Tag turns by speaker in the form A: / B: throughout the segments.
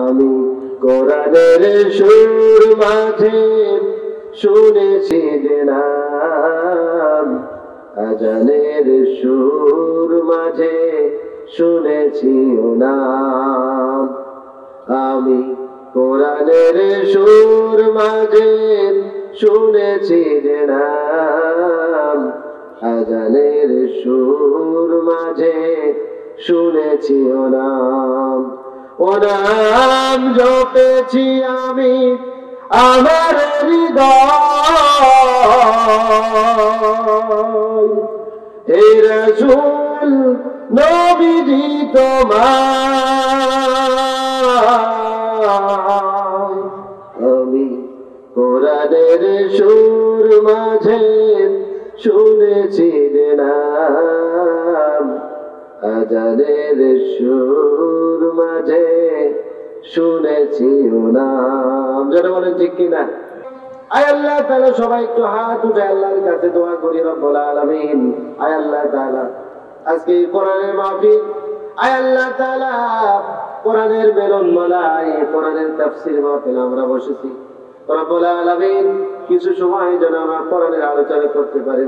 A: আমি কোরআনের সুর মাঝে শুনেছি যে নাম, আজানের সুর মাঝে শুনেছি ও নাম। আমি কোরআনের সুর মাঝে শুনেছি যে নাম, আজানের সুর মাঝে শুনেছি ও নাম। ও নাম জপেছি আমি আমার হৃদয়, হে রাসূল নবীজি তোমায়। আমি কোরআনের সুর মাঝে শুনেছি যে নাম, আজানের সুর মাঝে শুনেছি ও নাম। যেটা বলেন ঠিক কিনা? আয় আল্লাহ তাআলা সবাই একটু হাত উঠে আল্লাহর কাছে দোয়া করি, রব্বুল আলামিন। আয় আল্লাহ তাআলা আজকে কোরআনের মাহফিল, আয় আল্লাহ তাআলা কোরআনের বেলন মালায় কোরআনের তাফসীর মাহফিল আমরা বসেছি, রব্বুল আলামিন কিছু সময় যেন আমরা কোরআনের আলোচনা করতে পারি।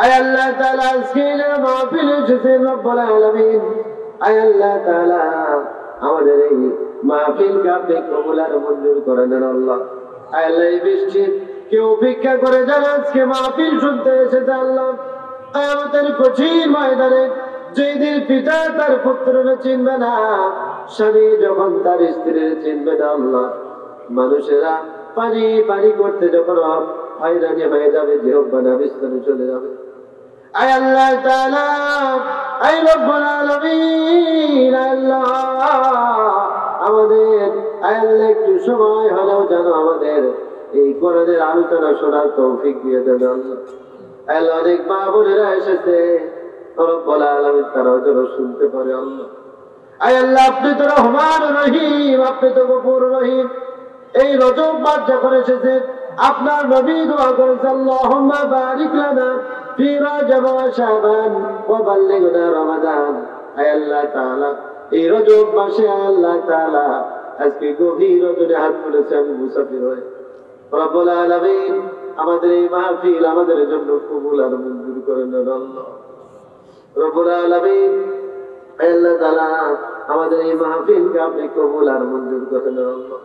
A: আয় আল্লাহ তাআলা আজকে মাহফিলে এসেছেন রব্বুল আলামিন, আয় আল্লাহ তাআলা আমাদের এই মাহফিলকে আপনি কবুল আর মঞ্জুর করে নেন আল্লাহ। আয় আল্লাহ এই বৃষ্টি কেউ অপেক্ষা করে যারা আজকে মাহফিল শুনতে এসেছে আল্লাহ, কিয়ামতের কঠিন ময়দানে যেদিন পিতা তার পুত্রকে চিনবে না, স্বামী যখন তার স্ত্রীর চিনবে না আল্লাহ, মানুষেরা পানি পানি করতে যখন হয়রানি হয়ে যাবে, জিহ্বা নাভিস্তরে চলে যাবে। আয় আল্লাহ তাআলা, আয় রব্বুল আলামিন, আল্লাহ আমাদের আয় আল্লাহ একটু সময় হলেও যেন আমাদের এই কোরআনের আলোচনা শোনার তৌফিক দিয়ে দেন আল্লাহ। আল্লাহ অনেক মা বোনেরা এসেছে, রব্বুল আলামিন তারাও যেন শুনতে পারে আল্লাহ। আয় আল্লাহ আপনি তো রহমান রহিম, আপনি তো গফুর রহিম। এই রজব মাস যখন এসেছে আপনার নবী দোয়া করেছেন, আল্লাহুম্মা বারিক লানা ফি রজব ওয়া শাবান ওয়া বাল্লিগনা রমাদান। আয় আল্লাহ তাআলা এই রজব মাসে আল্লাহ তাআলা আজকে গভীর রজবে হাত তুলেছে আমি মুসাফির হয়ে, রব্বুল আলামিন আমাদের এই মাহফিল আমাদের জন্য কবুল আর মঞ্জুর করে নেন আল্লাহ। রব্বুল আলামিন আল্লাহ তাআলা আমাদের এই মাহফিলকে আপনি কবুল আর মঞ্জুর করে নেন আল্লাহ।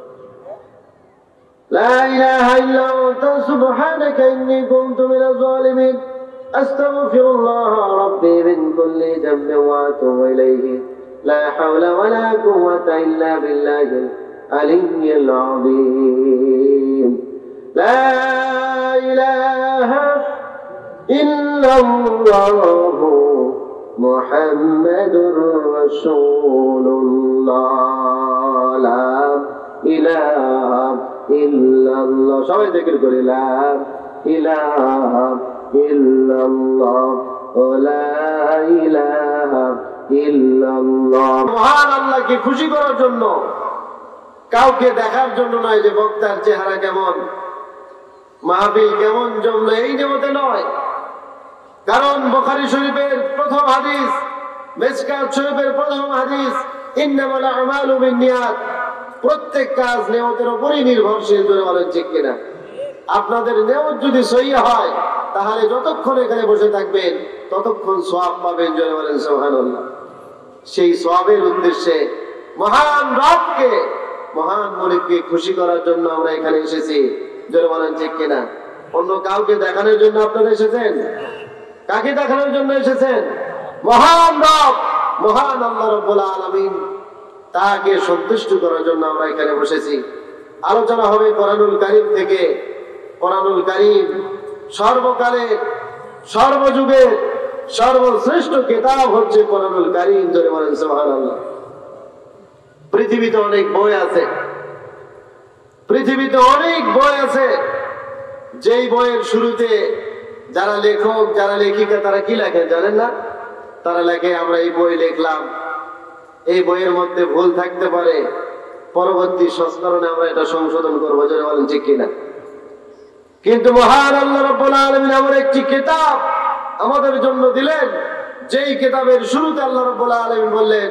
A: لا إله إلا أنت سبحانك إني كنت من الظالمين أستغفر الله ربي من كل ذنب وأتوب إليه لا حول ولا قوة إلا بالله العلي العظيم لا إله إلا الله محمد رسول الله لا إله ইল্লাল্লাহ। সবাই জিকির করি লা ইলাহা ইল্লাল্লাহ লা ইলাহা ইল্লাল্লাহ। মহান আল্লাহকে খুশি করার জন্য, কাউকে দেখার জন্য নয় যে বক্তার চেহারা কেমন, মাহফিল কেমন জমলো, এই নিয়তে নয়। কারণ বুখারী শরীফের প্রথম হাদিস, মিশকাত শরীফের প্রথম হাদিস, ইন্নামাল আমালু বিন্নিয়াত, প্রত্যেক কাজ নিয়তের উপরই নির্ভরশীল। জোরে বলেন ঠিক কিনা? আপনাদের নিয়ত যদি সহিহ হয় তাহলে যতক্ষণ এখানে বসে থাকবেন ততক্ষণ সওয়াব পাবেন। জোরে বলেন সুবহানাল্লাহ। সেই সওয়াবের উদ্দেশ্যে মহান রবকে, মহান মালিককে খুশি করার জন্য আমরা এখানে এসেছি। জোরে বলেন ঠিক কিনা? অন্য কাউকে দেখানোর জন্য আপনারা এসেছেন? কাকে দেখানোর জন্য এসেছেন? মহান রব, মহান আল্লাহ রাব্বুল আলামিন, তাকে সন্তুষ্ট করার জন্য আমরা এখানে বসেছি। আলোচনা হবে কোরআনুল কারীম থেকে। কোরআনুল কারীম সর্বকালের, সর্বযুগের সর্বশ্রেষ্ঠ কিতাব হচ্ছে কোরআনুল কারীম। জোরে বলেন সুবহানাল্লাহ। পৃথিবীতে অনেক বই আছে, পৃথিবীতে অনেক বই আছে, যেই বইয়ের শুরুতে যারা লেখক, যারা লেখিকা, তারা কি লেখে জানেন না? তারা লেখে আমরা এই বই লিখলাম, এই বইয়ের মধ্যে ভুল থাকতে পারে, পরবর্তী সংস্করণে আমরা এটা সংশোধন করবো। জোরে বলেন ঠিক কিনা? কিন্তু মহান আল্লাহ রাব্বুল আলামিন এমন একটি কিতাব আমাদের জন্য দিলেন, যেই কিতাবের শুরুতে আল্লাহ রাব্বুল আলামিন বললেন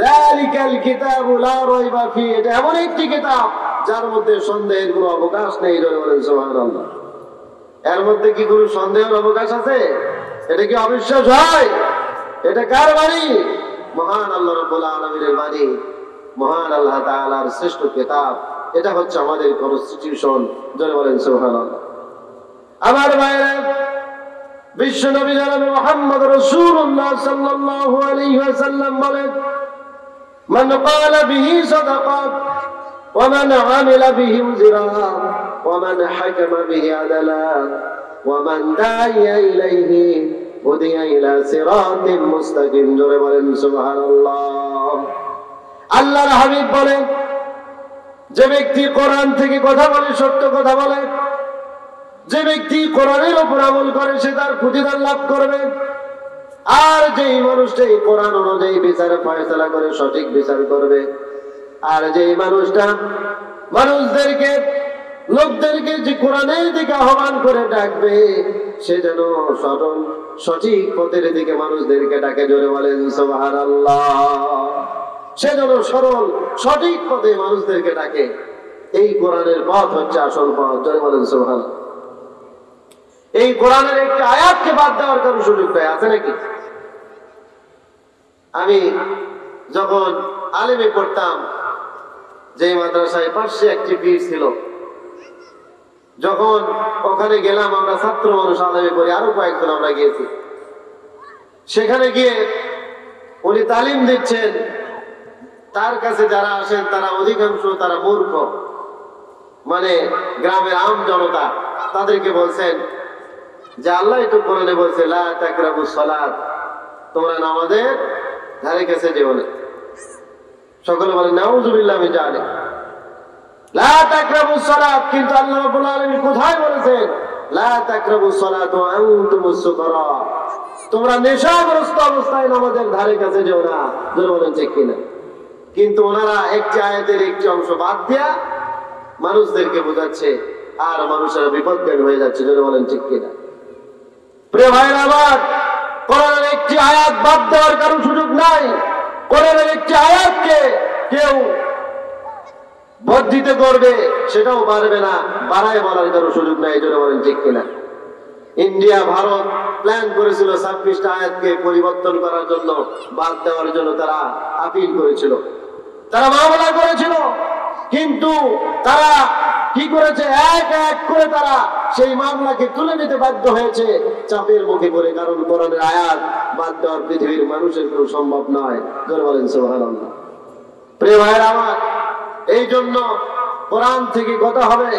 A: যালিকাল কিতাবু লা রাইবা ফি, এটা এমন একটি কিতাব যার মধ্যে সন্দেহের কোনো অবকাশ নেই। জোরে বলেন সুবহানাল্লাহ। এর মধ্যে কি কোনো সন্দেহের অবকাশ আছে? এটা কি অবিশ্বাস হয়? এটা কার বাণী? মহান আল্লাহ রাব্বুল আলামিনের বাণী, মহান আল্লাহ তাআলার শ্রেষ্ঠ কিতাব। এটা হচ্ছে আমাদের কনস্টিটিউশন। জোরে বলেন সুবহানাল্লাহ। আমার ভাইরা, বিশ্ব নবী জনাব মুহাম্মদ রাসূলুল্লাহ সাল্লাল্লাহু আলাইহি ওয়াসাল্লাম বলেন, মান ক্বালা বিহি সাদাকা ওয়া মান আমিলা বিহি উযরা ওয়া মান হাকামা বিহি আদালা ওয়া মান দা'iয়া ইলাইহি হুদিয়া ইলা সিরাতিন মুস্তাকিম। জোরে বলেন সুবহানাল্লাহ। আল্লাহর হাবিব বলেন, যে ব্যক্তি কোরআন থেকে কথা বলে, সত্য কথা বলে, যে ব্যক্তি কোরআনের উপর আমল করে, সে তার প্রতিদান লাভ করবে। আর যেই মানুষটা কোরআন অনুযায়ী বিচার ফয়সালা করে, সঠিক বিচার করবে, আর যেই মানুষটা মানুষদেরকে, লোকদেরকে যে কোরআনের দিকে আহ্বান করে ডাকবে, সে যেন সরল সঠিক পথের দিকে মানুষদেরকে ডাকে। জোরে বলেন সুবহানাল্লাহ। সে যেন সরল সঠিক পথে মানুষদেরকে ডাকে। এই কোরআনের পথ হচ্ছে আসল পথ। জোরে বলেন সুবহানাল্লাহ। এই কোরআনের একটি আয়াতকে বাদ দেওয়ার কারো সুযোগ নাই, আছে নাকি? আমি যখন আলেমে পড়তাম, যে মাদ্রাসায় পাশে একটি পীর ছিল, যখন ওখানে গেলাম, আমরা ছাত্র মানুষ আলেমে পড়ি, আরো কয়েকজন আমরা গিয়েছি। সেখানে গিয়ে উনি তালিম দিচ্ছেন। তার কাছে যারা আসেন তারা অধিকাংশ তারা মূর্খ, মানে গ্রামের আম জনতা। তাদেরকে বলছেন যে আল্লাহ তো কোরআনে বলছে, লা তাকরাবুস সালাত, তোমরা নামাজের ধারে কাছে যেও না। সকলে বলে নাউযুবিল্লাহি মিন যালিক, লা তাকরাবুস সালাত। কিন্তু আল্লাহ রাব্বুল আলামিন কোথায় বলেছেন, লা তাকরাবুস সালাত ওয়া আনতুমুস সুকারা, তোমরা নেশাগ্রস্ত অবস্থায় নামাজের ধারে কাছে যেও না। জোরে বলেন ঠিক কিনা? কিন্তু ওনারা একটি আয়াতের একটি অংশ বাদ দিয়া মানুষদেরকে বোঝাচ্ছে, আর মানুষেরা বিপদগামী হয়ে যাচ্ছে। জোরে বলেন ঠিক কিনা? প্রিয় ভাইরা আমার, কোরআনের একটি আয়াত বাদ দেওয়ার কারো সুযোগ নাই। কোরআনের একটি আয়াতকে কেউ বর্ধিত করবে, সেটাও পারবে না, বাড়ায় বলার কারো সুযোগ নাই। জোরে বলেন ঠিক কিনা? ইন্ডিয়া, ভারত প্ল্যান করেছিল 26টা আয়াতকে পরিবর্তন করার জন্য, বাদ দেওয়ার জন্য। তারা আপিল করেছিল, তারা মামলা করেছিল, কিন্তু তারা কি করেছে, এক এক করে তারা সেই মামলাকে তুলে নিতে বাধ্য হয়েছে চাপের মুখে পড়ে। কারণ কোরআনের আয়াত বাদ দেওয়ার পৃথিবীর মানুষের কোনো সম্ভব নয়। জোরে বলেন সুবহানাল্লাহ। প্রিয় ভাইরা আমার, এই জন্য কোরআন থেকে কথা হবে,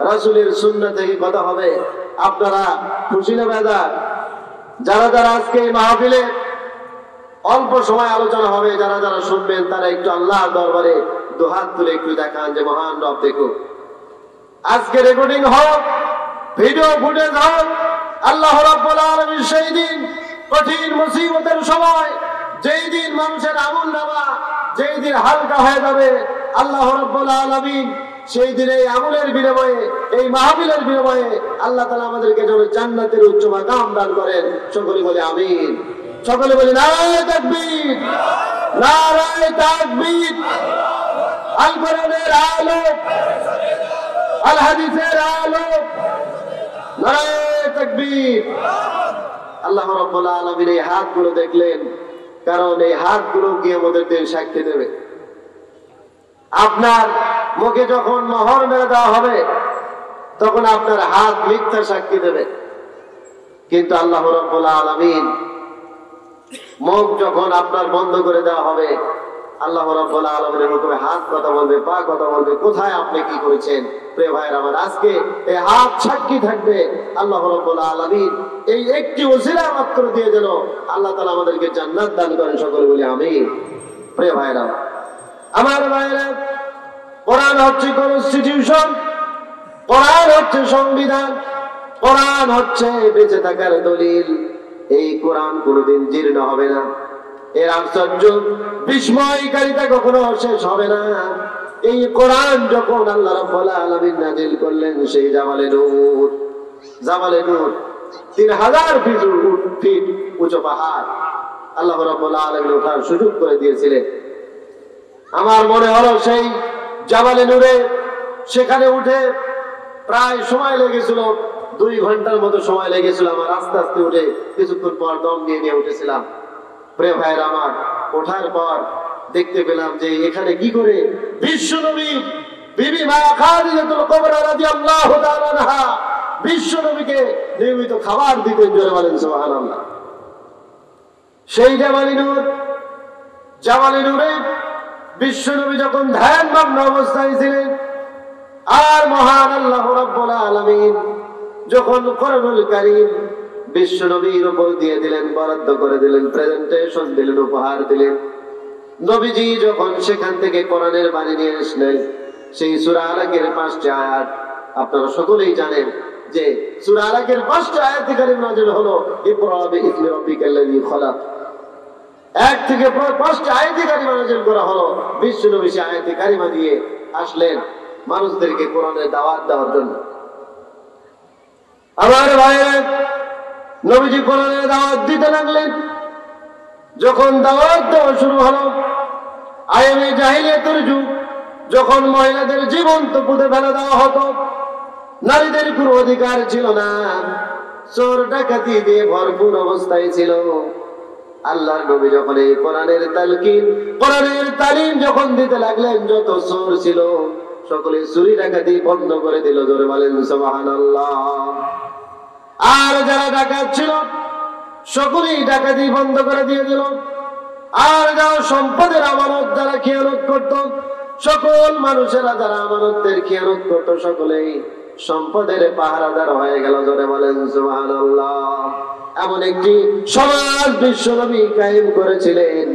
A: রাসূলের সুন্নাহ থেকে কথা হবে। আপনারা খুশি না বেজার? যারা যারা আজকে এই মাহফিলে অল্প সময় আলোচনা হবে, যারা যারা শুনবেন, তারা একটু আল্লাহর দরবারে দুহাত তুলে একটু দেখান যে মহান রব দেখো। আজকে রেকর্ডিং হোক, ভিডিও ফুটেজ হোক, আল্লাহ রাব্বুল আলামিন সেই দিন কঠিন মুসিবতের সময়, যেই দিন মানুষের আমল নামা যেই দিন হালকা হয়ে যাবে, আল্লাহ রাব্বুল আলামিন সেই দিন এই আমলের বিনিময়ে, এই মাহফিলের বিনিময়ে আল্লাহ তাআলা আমাদেরকে যেন জান্নাতের উচ্চ মাকাম দান করেন। সকলে বলে আমিন। সকলে বলি নারায়ে তাকবীর, নারায়ে তাকবীর। আল কোরআনের আলো, আল হাদিসের আলো, নারায়ে তাকবীর। আল্লাহ রাব্বুল আলামিন এই হাতগুলো দেখলেন, কারণ এই হাতগুলো কিয়ামতের দিন সাক্ষী দেবে। আপনার মুখে যখন মোহর মেরে দেওয়া হবে, তখন আপনার হাত মিথ্যা সাক্ষী দেবে। কিন্তু আল্লাহ রাব্বুল আলামিন মুখ যখন আপনার বন্ধ করে দেওয়া হবে, আল্লাহ রাব্বুল আলামিনের হুকুমে হাত কথা বলবে, পা কথা বলবে, কোথায় আপনি কি করেছেন। প্রিয় ভাইরা আমার, আজকে এই হাত সাক্ষী থাকবে। আল্লাহ রাব্বুল আলামিন এই একটি ওসিলা মাত্র দিয়ে যেন আল্লাহ তাআলা আমাদেরকে জান্নাত দান করেন। সকলে বলি আমিন। প্রিয় ভাইরা আমার, ভাইরা, কোরআন হচ্ছে কনস্টিটিউশন, কোরআন হচ্ছে সংবিধান, কোরআন হচ্ছে বেঁচে থাকার দলিল। এই কোরআন কোনোদিন জীর্ণ হবে না, এর আশ্চর্য বিস্ময়কারিতা কখনো শেষ হবে না। এই কোরআন যখন আল্লাহ রাব্বুল আলামিন নাযিল করলেন, সেই জামালে নূর, জামালে নূর 3000 ফিট উঁচু পাহাড় আল্লাহ রাব্বুল আলামিন ওঠার সুযোগ করে দিয়েছিলেন। আমার মনে হলো সেই জাবালে নূরে সেখানে উঠে প্রায় সময় লেগেছিল, 2 ঘন্টার মতো সময় লেগেছিল। আমার আস্তে আস্তে উঠে কিছুক্ষণ পর দম নিয়ে উঠেছিলাম। প্রিয় ভাইয়ের আমার, ওঠার পর দেখতে পেলাম যে এখানে কি করে বিশ্বনবী বিবি মা খাদিজাতুল কুবরা রাদিয়াল্লাহু তাআলা আনহা বিশ্বনবীকে নিয়মিত খাবার দিতেন। জোরে বলেন সুবহানাল্লাহ। সেই জাবালে নূরে বিশ্বনবী যখন ধ্যানমগ্ন অবস্থায় ছিলেন, আর মহান আল্লাহ রাব্বুল আলামিন যখন কোরআনুল কারীম বিশ্বনবীর উপর দিয়ে দিলেন, বরাদ্দ করে দিলেন, প্রেজেন্টেশন দিলেন, উপহার দিলেন, নবীজি যখন সেখান থেকে কোরআনের বাণী নিয়ে আসলেন, সেই সূরা আলাকের 5টি আয়াত আপনারা সকলেই জানেন যে সূরা আলাকের 5টি আয়াত কারীম নাযিল হলো ইকরা বিইসমি রাব্বিকাল্লাযী খলাক। 1 থেকে 5টি আয়াত কারীমা নাযিল করা হলো। বিশ্বনবী সেই আয়াত কারীমা দিয়ে আসলেন মানুষদেরকে কোরআনের দাওয়াত দেওয়ার জন্য। আমার ভাইরা, নবীজি কোরআনের দাওয়াত দিতে লাগলেন। যখন দাওয়াত দেওয়া শুরু হলো, আয়ামে জাহিলিয়াতের যুগ, যখন মহিলাদের জীবন্ত পুঁতে ফেলে দেওয়া হতো, নারীদের কোনো অধিকার ছিল না, চোর ডাকাতি দিয়ে ভরপুর অবস্থায় ছিল। আল্লাহর নবী যখন এই কোরআনের তালিম যখন দিতে লাগলেন, যত চোর ছিল সকলে চুরি ডাকাতি বন্ধ করে দিল। জোরে বলেন সুবহানাল্লাহ। আর যারা ডাকাত ছিল সকলেই ডাকাতি বন্ধ করে দিয়ে দিল। আর যারা সম্পদের আমানত যারা খেয়ানত করত, সকল মানুষেরা যারা আমানতের খেয়ানত করত, সকলেই সম্পদের পাহারাদার হয়ে গেল। জোরে বলেন সুবহানাল্লাহ। এমন একটি সমাজ বিশ্বনবী কায়েম করেছিলেন,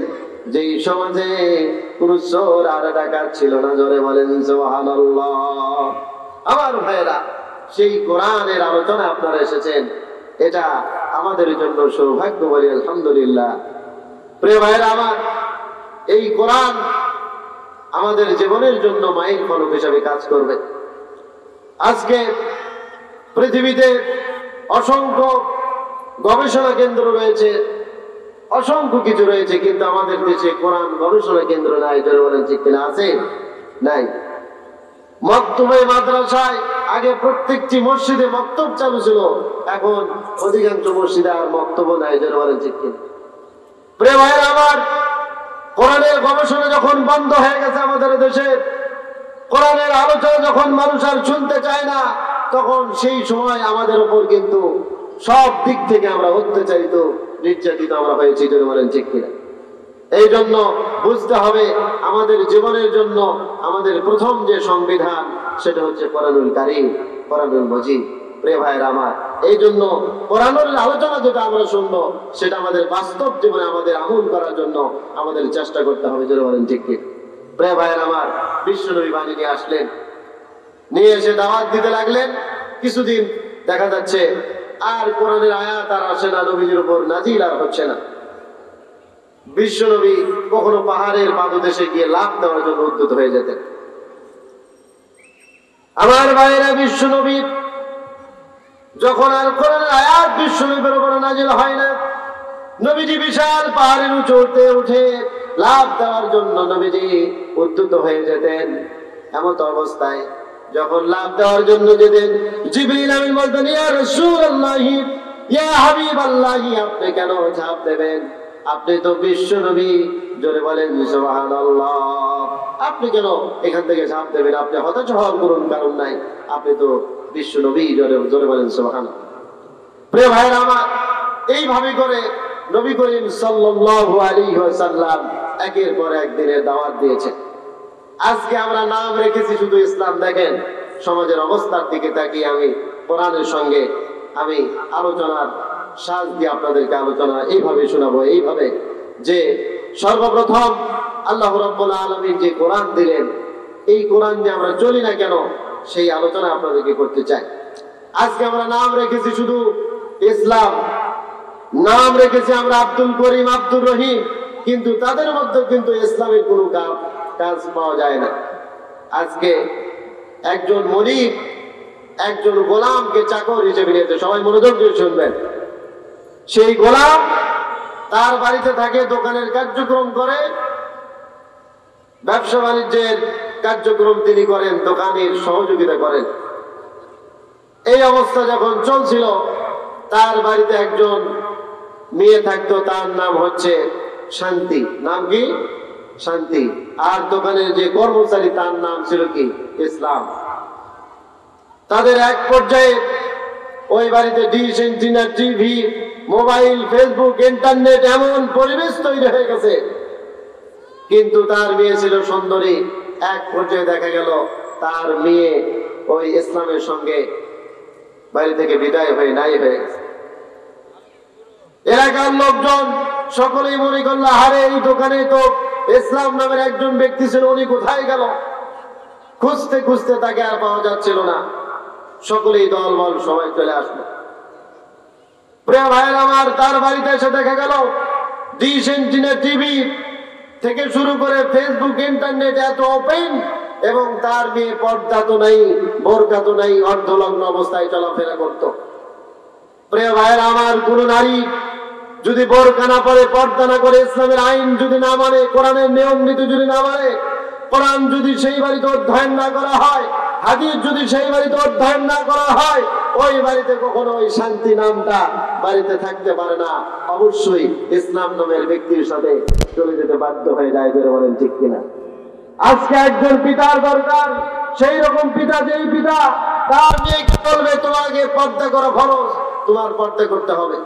A: যেই সমাজে কোন চোর আর ডাকাত ছিল না। জোরে বলেন সুবহানাল্লাহ। আমার ভাইরা, সেই কোরআনের আলোচনা আপনারা এসেছেন, এটা আমাদের জন্য সৌভাগ্য বলি আলহামদুলিল্লাহ। প্রিয় ভাইরা আমার, এই কোরআন আমাদের জীবনের জন্য মাইল ফলক হিসাবে কাজ করবে। আজকে পৃথিবীতে অসংখ্য গবেষণা কেন্দ্র রয়েছে, অসংখ্য কিছু রয়েছে, কিন্তু আমাদের দেশে কোরআন গবেষণা কেন্দ্র নাই। যারা বলেন ঠিক কিনা? আছে? নাই। মক্তবে মাদ্রাসায় আগে প্রত্যেকটি মসজিদে মক্তব চালু ছিল, এখন অধিকাংশ মসজিদে আর মক্তব নাই। যারা বলেন ঠিক কিনা? প্রিয় ভাইরা আমার, কোরআনের গবেষণা যখন বন্ধ হয়ে গেছে আমাদের দেশে, কোরআনের আলোচনা যখন মানুষ আর শুনতে চায় না, তখন সেই সময় আমাদের উপর কিন্তু সব দিক থেকে আমরা অত্যাচারিত, নির্যাতিত আমরা হয়েছি। যদি বলেন ঠিক কিনা? এই জন্য বুঝতে হবে, আমাদের জীবনের জন্য আমাদের প্রথম যে সংবিধান সেটা হচ্ছে কোরআনুল কারীম, কোরআনুল মজিদ। প্রিয় ভাইয়েরা আমার, এই জন্য কোরআনের আলোচনা যেটা আমরা শুনবো, সেটা আমাদের বাস্তব জীবনে আমাদের আমল করার জন্য আমাদের চেষ্টা করতে হবে। যদি বলেন ঠিক কিনা? প্রিয় ভাইয়েরা আমার, বিশ্বনবী বাণী নিয়ে আসলেন, নিয়ে এসে দাওয়াত দিতে লাগলেন। কিছুদিন দেখা যাচ্ছে আর কোরআনের আয়াত আর আসে না, নবীজির উপর নাজিল আর হচ্ছে না। বিশ্বনবী কখনো পাহাড়ের পাদদেশে গিয়ে লাফ দেওয়ার জন্য উদ্যত হয়ে যেতেন। আমার ভাইরা, বিশ্বনবী যখন আর কোরআনের আয়াত বিশ্বনবীর উপর নাজিল হয় না, নবীজি বিশাল পাহাড়ের উঁচুতে উঠে লাফ দেওয়ার জন্য নবীজি উদ্যত হয়ে যেতেন। এমন অবস্থায় যখন লাফ দেওয়ার জন্য যেতেন, জিবরিল আমিন বলতেন, ইয়া রাসূলুল্লাহ, ইয়া হাবিবাল্লাহ, আপনি কেন ঝাঁপ দেবেন? আপনি তো বিশ্ব নবী। জোরে বলেন সুবহানাল্লাহ। আপনি কেন এখান থেকে ঝাঁপ দেবেন? আপনি হতাশ হওয়ার করুন কারণ নাই, আপনি তো বিশ্ব নবী। জোরে বলেন সুবহানাল্লাহ। প্রিয় ভাইরা আমার, এইভাবে করে নবী করিম সাল্লাল্লাহু আলাইহি ওয়াসাল্লাম একের পর এক দিনের দাওয়াত দিয়েছেন। আজকে আমরা নাম রেখেছি শুধু ইসলাম। দেখেন সমাজের অবস্থার দিকে তাকিয়ে আমি কোরআনের সঙ্গে আমি আলোচনার সাজ দিয়ে আপনাদেরকে আলোচনা এইভাবে শোনাবো, এইভাবে যে সর্বপ্রথম আল্লাহ রাব্বুল আলামিন যে কোরআন দিলেন, এই কোরআন দিয়ে আমরা চলি না কেন, সেই আলোচনা আপনাদেরকে করতে চাই। আজকে আমরা নাম রেখেছি শুধু ইসলাম, নাম রেখেছি আমরা আব্দুল করিম, আব্দুর রহিম, কিন্তু তাদের মধ্যে কিন্তু ইসলামের কোনো কাজ পাওয়া যায় না। আজকে একজন মনিব একজন গোলামকে চাকর হিসেবে নিয়েছে। সবাই মনোযোগ দিয়ে শুনবেন। সেই গোলাম তার বাড়িতে থাকে, দোকানের কার্যক্রম করে, ব্যবসা বাণিজ্যের কার্যক্রম তিনি করেন, দোকানের সহযোগিতা করেন। এই অবস্থা যখন চলছিল, তার বাড়িতে একজন মেয়ে থাকতো, তার নাম হচ্ছে শান্তি। নাম কি? শান্তি। আর দোকানের যে কর্মচারী, তার নাম ছিল কি? ইসলাম। তাদের এক পর্যায়ে ওই বাড়িতে dish, antenna, TV, mobile, Facebook, internet, এমন পরিবেশ তৈরি হয়ে গেছে। কিন্তু তার মেয়ে ছিল সুন্দরী। এক পর্যায়ে দেখা গেল তার মেয়ে ওই ইসলামের সঙ্গে বাড়ি থেকে বিদায় হয়ে নাই হয়ে গেছে। এলাকার লোকজন সকলেই মনে করল, আরে এই দোকানে তো ইসলাম নামের একজন ব্যক্তি ছিল, উনি কোথায় গেল? খুঁজতে খুঁজতে তাকে আর পাওয়া যাচ্ছিল না। সকলেই দলবল সবাই চলে আসলো। প্রিয় ভাইয়ের আমার, তার বাড়িতে এসে দেখা গেল ডিশ, এন্টিনা, টিভি থেকে শুরু করে ফেসবুক, ইন্টারনেট এত ওপেন, এবং তার মেয়ে পর্দা তো নাই, বোরকা তো নাই, অর্ধলগ্ন অবস্থায় চলাফেরা করত। প্রিয় ভাইয়ের আমার, কোন নারী যদি বোরকা না পরে, পর্দা না করে, ইসলামের আইন যদি না মানে, কোরআনের নিয়ম নীতি যদি না মানে, কোরআন যদি সেই বাড়িতে অধ্যয়ন না করা হয়, হাদিস যদি সেই বাড়িতে অধ্যয়ন না করা হয়, ওই বাড়িতে কখনো ওই শান্তি নামটা বাড়িতে থাকতে পারে না। অবশ্যই ইসলাম নামের ব্যক্তির সাথে চলে যেতে বাধ্য হয়ে যায়। যারা বলেন ঠিক কিনা? আজকে একজন পিতার দরকার, সেই রকম পিতা, যেই পিতা তার মেয়েকে বলবে তোমাকে পর্দা করা ফরজ, তোমার পর্দা করতে হবে।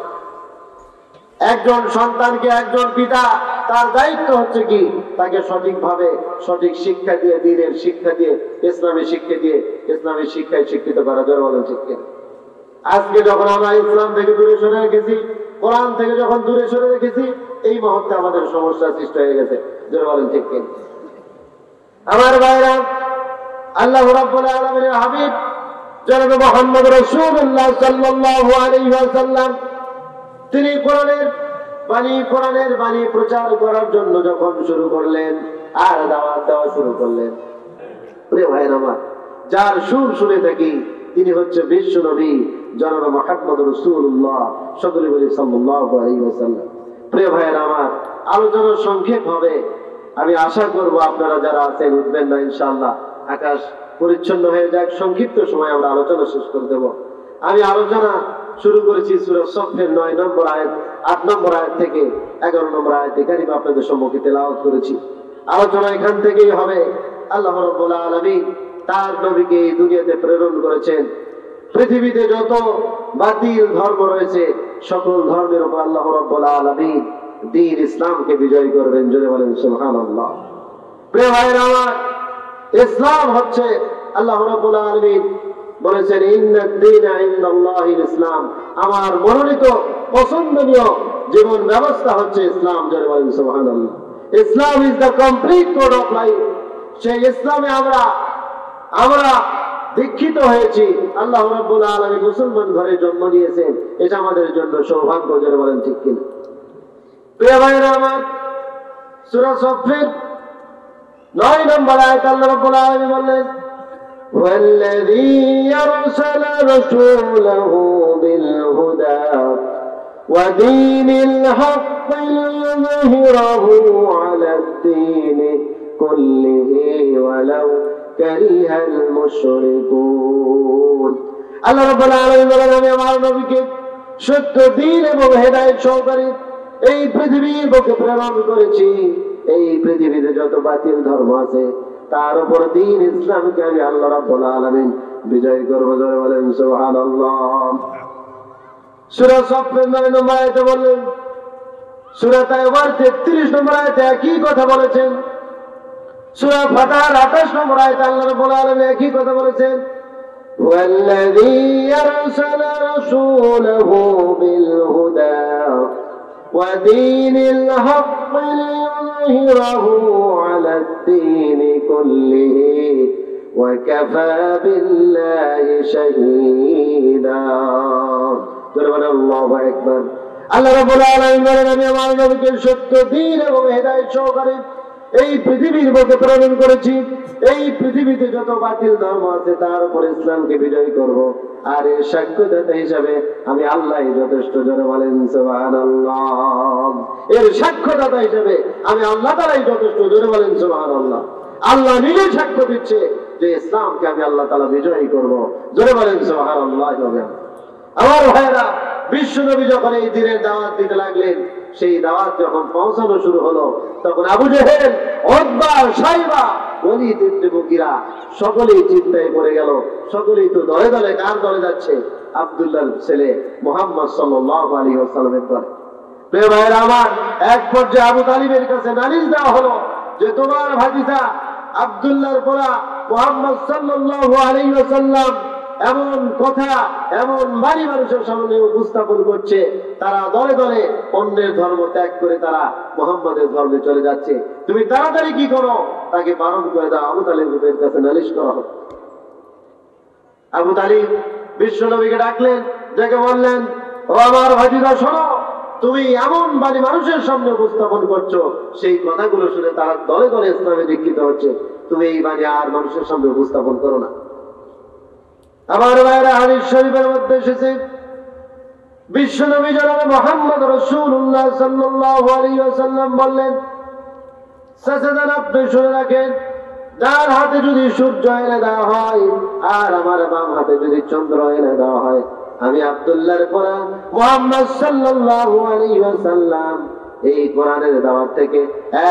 A: একজন সন্তানকে একজন পিতা, তার দায়িত্ব হচ্ছে কি? তাকে সঠিকভাবে সঠিক শিক্ষা দিয়ে, দ্বীনের শিক্ষা দিয়ে, ইসলামী শিক্ষা দিয়ে, ইসলামী শিক্ষায় শিক্ষিত করা। যারা বলেন ঠিক কিনা? আজকে যখন আমরা ইসলাম থেকে দূরে সরে রেখেছি, কোরআন থেকে যখন দূরে সরে রেখেছি, এই মুহূর্তে আমাদের সমস্যা সৃষ্টি হয়ে গেছে। যারা বলেন ঠিক কিনা? আমার ভাইরা, আল্লাহ রাব্বুল আলামিনের হাবিব জনাব মুহাম্মদ রাসূলুল্লাহ সাল্লাল্লাহু আলাইহি ওয়াসাল্লাম, তিনি কোরআনের বাণী প্রচার করার জন্য যখন শুরু করলেন আর দাওয়াত দেওয়া শুরু করলেন, প্রিয় ভাইরা আমার, যার সুর শুনে থাকি তিনি হচ্ছে বিশ্ব নবী জনাব মুহাম্মদ রাসূলুল্লাহ সকলে বলি সাল্লাল্লাহু আলাইহি ওয়াসাল্লাম। প্রিয় ভাইরা আমার, আলোচনা সংক্ষেপ হবে। আমি আশা করব আপনারা যারা আছেন উঠবেন না ইনশাআল্লাহ। আকাশ পরিচ্ছন্ন হয়ে যাক, সংক্ষিপ্ত সময় আমরা আলোচনা শেষ করে দেব। আমি আলোচনা শুরু করেছি সূরা সফের 9 নম্বর আয়াত, 8 নম্বর আয়াত থেকে 11 নম্বর আয়াত কারিমা আপনাদের সম্মুখে তেলাওয়াত করেছি। আলোচনা এখান থেকেই হবে। আল্লাহ রাব্বুল আলামিন তার নবীকে এই দুনিয়াতে প্রেরণ করেছেন। পৃথিবীতে যত বাতিল ধর্ম রয়েছে, সকল ধর্মের উপর আল্লাহ রাব্বুল আলামিন দ্বীন ইসলামকে বিজয় করবেন। জোরে বলেন সুবহানাল্লাহ। প্রিয় ভাইরা আমার, ইসলাম হচ্ছে, আল্লাহ রাব্বুল আলামিন বলেছেন ইন্নাদ দীনা ইনদাল্লাহিল ইসলাম, আমার মনোনীত পছন্দনীয় জীবন ব্যবস্থা হচ্ছে ইসলাম। জোরে বলেন সুবহানাল্লাহ। Islam is the complete code of life. সেই ইসলামে আমরা দীক্ষিত হয়েছি। আল্লাহ রাব্বুল আলামিন মুসলমান ঘরে জন্ম নিয়েছেন, এটা আমাদের জন্য সৌভাগ্য। জোরে বলেন ঠিক কিনা? প্রিয় ভাইরা আমার, সূরা সফের 9 নম্বর আয়াত আল্লাহ রাব্বুল আলামিন বললেন والذي أرسل رسوله بالهدى ودين الحق ليظهره على الدين كله ولو كره المشركون। আল্লাহ রাব্বুল আলামিন বলেন, আমি আমার নবীকে সত্য দ্বীন এবং হেদায়েত সহকারে এই পৃথিবীর বুকে প্রেরণ করেছি। এই পৃথিবীতে যত বাতিল ধর্ম আছে, তার উপর দ্বীন ইসলামকে আমি আল্লাহ রাব্বুল আলামিন বিজয় করব। জোরে বলেন সুবহানাল্লাহ। সূরা সফের 9 নম্বর আয়াতে বললেন, সূরা তাওবার 33 নম্বর আয়াতে একই কথা বলেছেন। সূরা ফাতহার 28 নম্বর আয়াতে আল্লাহ রাব্বুল আলামিন একই কথা বলেছেন, ওয়াল্লাযী আরসালা রাসূলাহু বিল হুদা ودين الحق ليظهره على الدين كله وكفى بالله شهيدا। الله أكبر। আল্লাহ রাব্বুল আলামিন বলেন, আমি আমার নবীকে সত্য দ্বীন এবং হেদায়েত সহকারে এই পৃথিবীর বুকে প্রেরণ করেছি। এই পৃথিবীতে যত বাতিল ধর্ম আছে তার উপরে ইসলামকে বিজয় করব। আর এর সাক্ষ্যদাতা হিসাবে আমি আল্লাহ যথেষ্ট। জোরে বলেন সুবহানাল্লাহ। এর সাক্ষ্যদাতা হিসাবে আমি আল্লাহ তাআলাই যথেষ্ট। জোরে বলেন সুবহানাল্লাহ। আল্লাহ নিজে সাক্ষ্য দিচ্ছে যে ইসলামকে আমি আল্লাহ তাআলা বিজয়ী করব। জোরে বলেন সুবহানাল্লাহ। আমার ভাইরা, বিশ্বনবী যখন এই দ্বীনের দাওয়াত দিতে লাগলেন, সেই দাওয়াত যখন পৌঁছানো শুরু হলো, তখন আবু জেহেল, উতবা, শাইবা, ওলীদ ইবনে মুগীরা সকলেই চিন্তায় পড়ে গেল। সকলেই তো দলে দলে কার দলে যাচ্ছে? আব্দুল্লাহর ছেলে মুহাম্মদ সাল্লাল্লাহু আলাইহি ওয়াসাল্লামের দলে। প্রিয় ভাইরা আমার, এক পর্যায়ে আবু তালিবের কাছে নালিশ দেওয়া হলো যে তোমার ভাতিজা আব্দুল্লাহর পোলা মুহাম্মদ সাল্লাল্লাহু আলাইহি ওয়াসাল্লাম এমন কথা, এমন বাড়ি মানুষের সামনে উপস্থাপন করছে, তারা দলে দলে অন্যের ধর্ম ত্যাগ করে তারা মুহাম্মাদের ধর্মে চলে যাচ্ছে। তুমি তাড়াতাড়ি কি করো, তাকে বারণ করে দাও। আবু তালিবের কাছে নালিশ করা হোক। আবু তালিব বিশ্বনবীকে ডাকলেন, ডেকে বললেন, ও আমার ভাতিজা শোনো, তুমি এমন বাড়ি মানুষের সামনে উপস্থাপন করছো, সেই কথাগুলো শুনে তারা দলে দলে ইসলামে দীক্ষিত হচ্ছে। তুমি এই বাণী আর মানুষের সামনে উপস্থাপন করো না। আমার ভাইরা, হাদিস শরীফের মধ্যে এসেছে, বিশ্বনবী জনাব মুহাম্মদ রাসূলুল্লাহ সাল্লাল্লাহু আলাইহি ওয়াসাল্লাম বললেন, সাজাদান আপনি শুনে রাখেন, যার হাতে যদি সূর্য এনে দেওয়া হয় আর আমার বাম হাতে যদি চন্দ্র এনে দেওয়া হয়, আমি আব্দুল্লাহর পোলা মুহাম্মদ সাল্লাল্লাহু আলাইহি ওয়াসাল্লাম এই কোরআনের দাওয়াত থেকে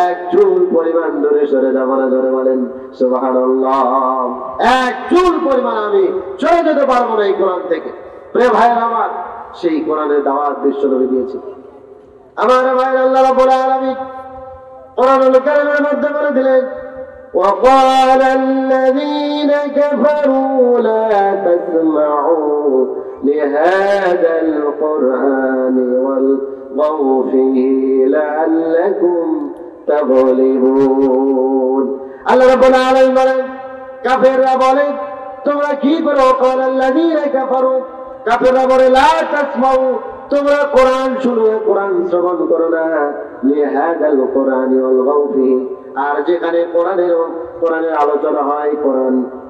A: এক চুল পরিমাণ দূরে সরে যাব না। জোরে বলেন সুবহানাল্লাহ। এক চুল পরিমাণ আমি সরে যেতে পারবো না এই কোরআন থেকে। প্রিয় ভাইরা আমার, সেই কোরআনের দাওয়াত বিশ্বনবী দিয়েছে। আমার ভাইরা, আল্লাহ রাব্বুল আলামিন কোরআনুল কারীমের মধ্যে বলে দিলেন, وقال الذين كفروا لا تسمعوا لهذا القرآن والغوا فيه لعلكم تغلبون। আল্লাহ রাব্বুল আলামিন বলেন, কাফেররা বলে তোমরা কি করো? قال الذين كفروا, কাফেররা বলে লা তাসমাউ, তোমরা কোরআন শুনো, কোরআন শ্রবণ করো না। লিহাদাল কোরআনি ওয়াল গাউ ফিহি, আর যেখানে কোরআনের আলোচনা হয়,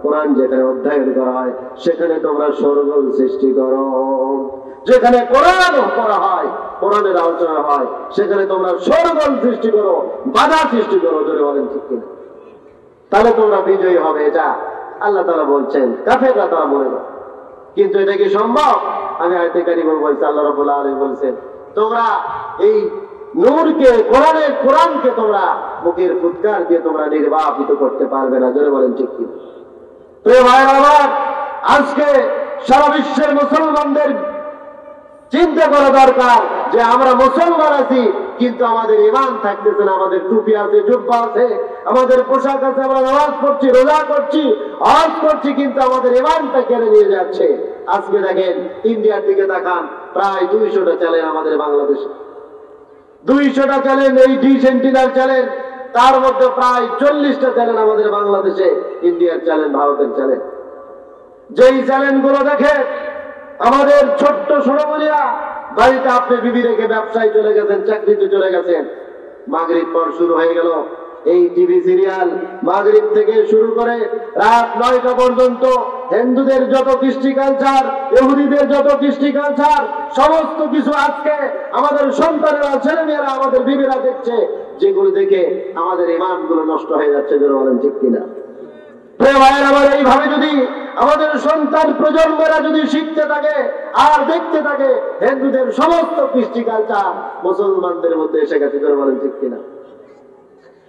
A: কোরআন যেখানে অধ্যয়ন করা হয়, সেখানে তোমরা শোরগোল সৃষ্টি করো। যেখানে কোরআন পড়া হয়, কোরআনের আলোচনা হয়, সেখানে তোমরা শোরগোল সৃষ্টি করো, বাধা সৃষ্টি করো। জোরে বলেন ঠিক কিনা? তাহলে তোমরা বিজয়ী হবে, এটা আল্লাহ তাআলা বলছেন। কাফেররা তারা মনে করে, কিন্তু এটা কি সম্ভব? আমি আয়াতে কারিমে বলছি, আল্লাহ রাব্বুল আলামিন বলেছেন, তোমরা এই নূরকে, কোরআনকে তোমরা মুখের ফুৎকার দিয়ে তোমরা নির্বাপিত করতে পারবে না। জোরে বলেন ঠিক কি? প্রিয় ভাইরা আমার, আজকে সারা বিশ্বের মুসলমানদের চিন্তা করা দরকার যে আমরা মুসলমান আছি, কিন্তু আমাদের ঈমান থাকতেছে না। আমাদের টুপি আছে, জুব্বা আছে, আমাদের পোশাক আছে, আমরা নামাজ পড়ছি, রোজা করছি, হজ করছি, কিন্তু আমাদের ঈমানটা কেড়ে নিয়ে যাচ্ছে। আজকে দেখেন, ইন্ডিয়ার দিকে তাকান, প্রায় 200টা চ্যানেল আমাদের বাংলাদেশে, 200টা চ্যানেল, এই ডি সেন্টিনাল চ্যানেল, তার মধ্যে প্রায় 40টা চ্যানেল আমাদের বাংলাদেশে, ইন্ডিয়ার চ্যানেল, ভারতের চ্যানেল। যেই চ্যানেলগুলো দেখে আমাদের ছোট্ট সোনামণিরা, বাড়িতে আপনি বিবি রেখে ব্যবসায় চলে গেছেন, চাকরিতে চলে গেছেন, মাগরিব পর শুরু হয়ে গেল এই টিভি সিরিয়াল। মাগরিব থেকে শুরু করে রাত 9টা পর্যন্ত হিন্দুদের যত কৃষ্টি কালচার, ইহুদিদের যত কৃষ্টি কালচার, সমস্ত কিছু আজকে আমাদের সন্তানেরা, ছেলেমেয়েরা, আমাদের বিবিরা দেখছে, যেগুলো দেখে আমাদের ঈমানগুলো নষ্ট হয়ে যাচ্ছে। যারা বলেন ঠিক কিনা? প্রিয় ভাইয়ের আমার, এইভাবে যদি আমাদের সন্তান প্রজন্মেরা যদি শিখতে থাকে আর দেখতে থাকে, হিন্দুদের সমস্ত কৃষ্টি কালচার মুসলমানদের মধ্যে এসে গেছে। যারা বলেন ঠিক কিনা?